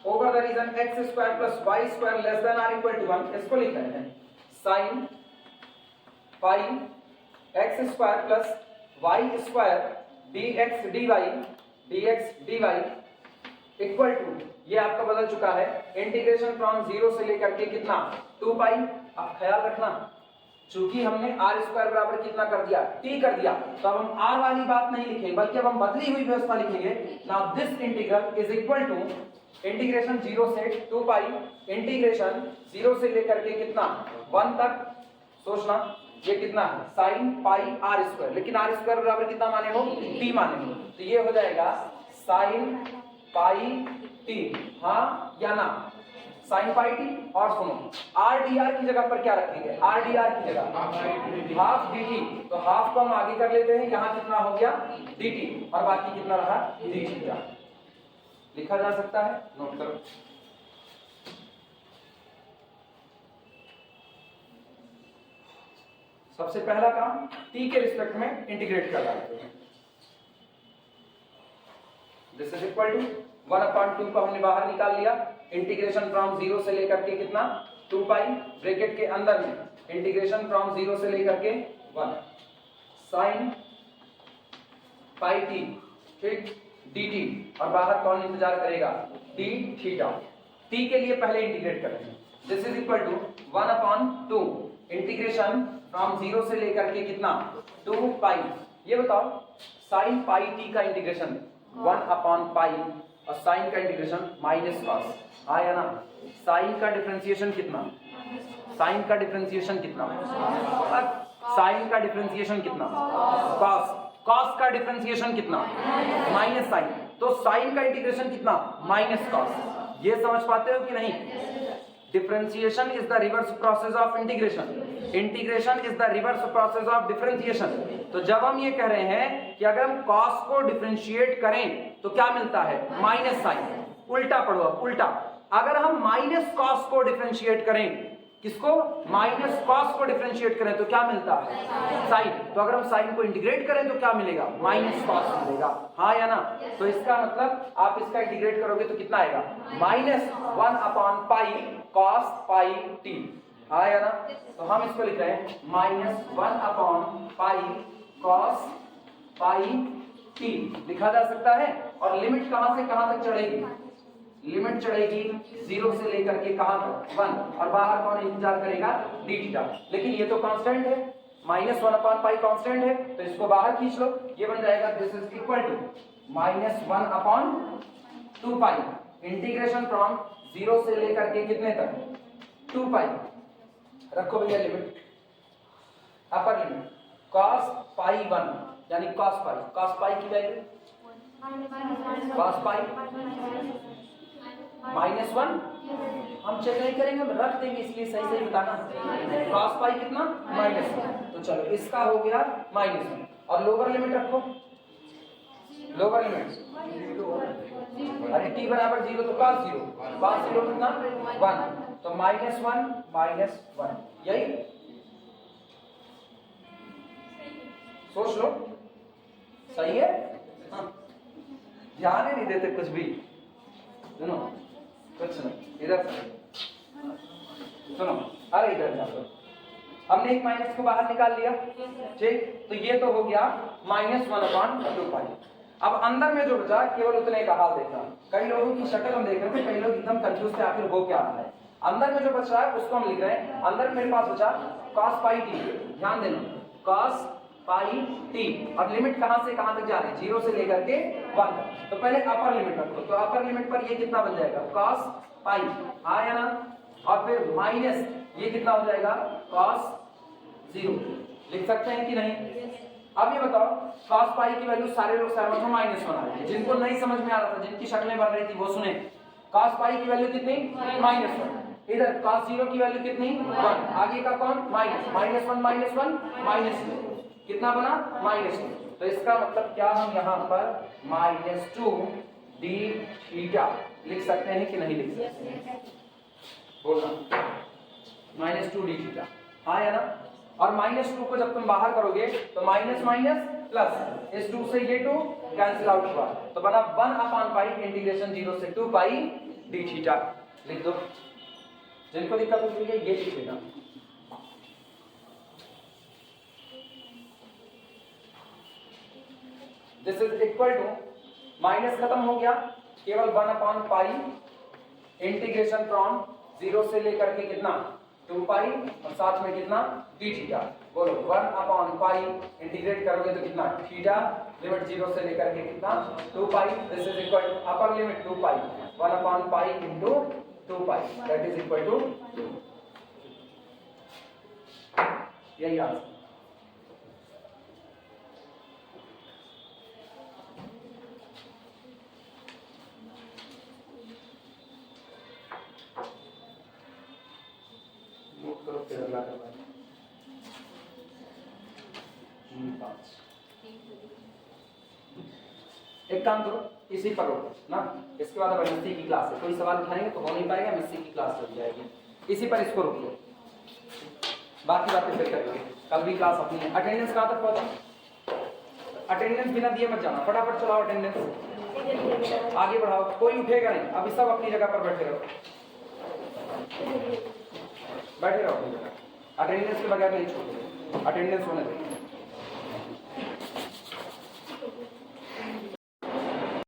over the region x square plus y square less than r equal to 1, इसको लिख रहे हैं sine pi x square plus y square dx dy equal to, ये आपका बदल चुका है, इंटीग्रेशन फ्रॉम 0 से लेकर के कितना? 2 पाई। अब ख्याल रखना चूंकि हमने आर स्क्वायर बराबर कितना कर दिया? टी कर दिया, तो अब हम आर वाली बात नहीं लिखेंगे बल्कि अब हम बदली हुई व्यवस्था लिखेंगे। Now this integral is equal to integration 0 से 2 पाई इंटीग्रेशन 0 से लेकर के कितना? 1 तक। सोचना ये कितना है? साइन पाई आर स्क्वायर, लेकिन आर स्क्वायर बराबर कितना माने हो? टी माने हो। तो ये हो जाएगा साइन पाई टी, हाँ या ना? Sign pi T. और सुनो आर डी आर की जगह पर क्या रखेंगे? आर डी आर की जगह हाफ डी टी, तो हाफ को हम आगे कर लेते हैं, यहाँ कितना हो गया? डी टी, और बाकी कितना रहा? D T. लिखा जा सकता है, नोट करो। सबसे पहला काम टी के रिस्पेक्ट में इंटीग्रेट कर डालते हैं। दिस इज इक्वल टू 1/2 को हमने बाहर निकाल लिया, इंटीग्रेशन फ्रॉम 0 से लेकर के कितना? 2 पाई, ब्रैकेट के अंदर में इंटीग्रेशन फ्रॉम 0 से लेकर के 1 साइन पाई टी, ठीक, डी टी, और बाहर कौन इंतजार करेगा? D theta. टी के लिए पहले इंटीग्रेट करते हैं। This is equal to 1/2 integration from 0 से लेकर के कितना? 2 पाई। ये बताओ साइन पाई टी का इंटीग्रेशन 1/पाई और साइन का इंटीग्रेशन माइनस कॉस आया ना। साइन का डिफरेंशिएशन कितना, साइन का डिफरेंशिएशन कितना, साइन का डिफरेंशिएशन कितना, कॉस, कॉस का डिफरेंशिएशन कितना, माइनस साइन, तो साइन का इंटीग्रेशन कितना, माइनस कॉस। ये समझ पाते हो कि नहीं? Differentiation is the reverse process of integration, integration is the reverse process of differentiation. तो जब हम ये कह रहे हैं कि अगर हम कॉस को डिफरेंशिएट करें तो क्या मिलता है, माइनस साइन। उल्टा पढ़ो अब, उल्टा, अगर हम माइनस कॉस को डिफरेंशिएट करें, किसको, माइनस कॉस को डिफरेंशिएट करें तो क्या मिलता है, साइन। तो अगर हम साइन को इंटीग्रेट करें तो क्या मिलेगा, माइनस कॉस मिलेगा, हाँ या ना। तो इसका मतलब आप इसका इंटीग्रेट करोगे तो कितना आएगा, -1/पाई कॉस पाई टी, हाँ या ना। तो हम इसको लिख रहे हैं -1/पाई कॉस पाई टी लिखा जा सकता है। और लिमिट कहां से कहां तक चढ़ेगी, लिमिट चढ़ेगी 0 से लेकर के कहां तक, 1, और बाहर कौन इंतजार करेगा, डी थीटा। लेकिन ये तो कांस्टेंट है, -1/पाई कांस्टेंट है, तो इसको बाहर खींच लो, ये बन जाएगा this is equal to -1/2 pi integration from 0 से लेकर के कितने तक, 2 पाई। रखो भैया लिमिट, अपर लिमिट cos पाई 1 यानी cos पाई की वैल्यू cos पाई -1, हम चेक नहीं करेंगे, हम रख देंगे, इसलिए सही सही बताना। cos पाई कितना, -1, तो चलो इसका हो गया -1। और लोअर लिमिट रखो, लोअर लिमिट, अरे t बराबर 0 तो cos 0 कितना, 1, तो -1, यही सोच लो, सही है। हाँ। ध्यान ही नहीं देते कुछ भी, सुनो कुछ नहीं, इधर सुनो, अरे इधर जाओ। हमने एक माइनस को बाहर निकाल लिया, ठीक, तो ये तो हो गया -1/2 पाई। अब अंदर में जो बचा केवल उतने का हाल देखना। कई लोगों की शक्ल हम देख रहे थे, कई लोग एकदम कंफ्यूज थे आखिर हो क्या रहा है। अंदर में जो बच रहा है उसको हम लिख रहे हैं, अंदर मेरे पास बचा cos पाई टी, ध्यान देना cos पाई टी, और लिमिट कहां से कहां तक जा रही है, 0 से लेकर के 1। तो पहले अपर लिमिट रखो, तो अपर लिमिट पर ये कितना बन जाएगा, cos पाई, आया ना, और फिर माइनस ये कितना हो जाएगा, cos 0, लिख सकते हैं कि नहीं। अब ये बताओ cos पाई की वैल्यू सारे लोग सहमत हो -1 आ रही है, जिनको नहीं समझ में आ रहा था, जिनकी शक्लें बन रही थी वो सुने। cos पाई की वैल्यू कितनी, -1, इधर cos 0 की वैल्यू कितनी, 1, आगे का कौन, -1, कितना बना, -2। तो इसका मतलब क्या, हम यहाँ पर -2 डी थीटा लिख सकते हैं कि नहीं लिख सकते, बोलना, -2 डी थीटा, हाँ या ना। और -2 को जब तुम बाहर करोगे तो माइनस माइनस प्लस, इस 2 से ये 2 कैंसिल आउट हुआ, तो बना 1/पाई इंटीग्रेशन 0 से 2 पाई डी थीटा। लिख दो, जिनको दिक्कत होती है ये लिख लेना। This is equal to, minus खत्म हो गया, केवल 1/पाई इंटीग्रेशन फ्रॉम 0 से लेकर के कितना, 2 पाई, और साथ में कितना, डी थीटा। बोलो 1/पाई इंटीग्रेट करोगे तो कितना, थीटा, लिमिट 0 से लेकर के कितना, 2 pi. This is equal to upper limit 2 pi, 1/पाई into 2 pi, that is equal to 2। यही आंसर। एक काम करो, इसी पर रोको ना, इसके बाद अब एमएससी की क्लास है, कोई सवाल उठाएंगे तो हो नहीं पाएगा, एमएससी की क्लास लग जाएगी, इसी पर इसको रोक लो, बाकी बातें फिर करेंगे, कल भी क्लास अपनी है। अटेंडेंस कहाँ तक पहुंचा, अटेंडेंस बिना दिए मत जाना, फटाफट चलाओ अटेंडेंस, आगे बढ़ाओ, कोई उठेगा नहीं, अभी सब अपनी जगह पर बैठे रहो, बैठे रहो अपनी जगह, अटेंडेंस के बगैर नहीं छोड़ो, अटेंडेंस होने दो।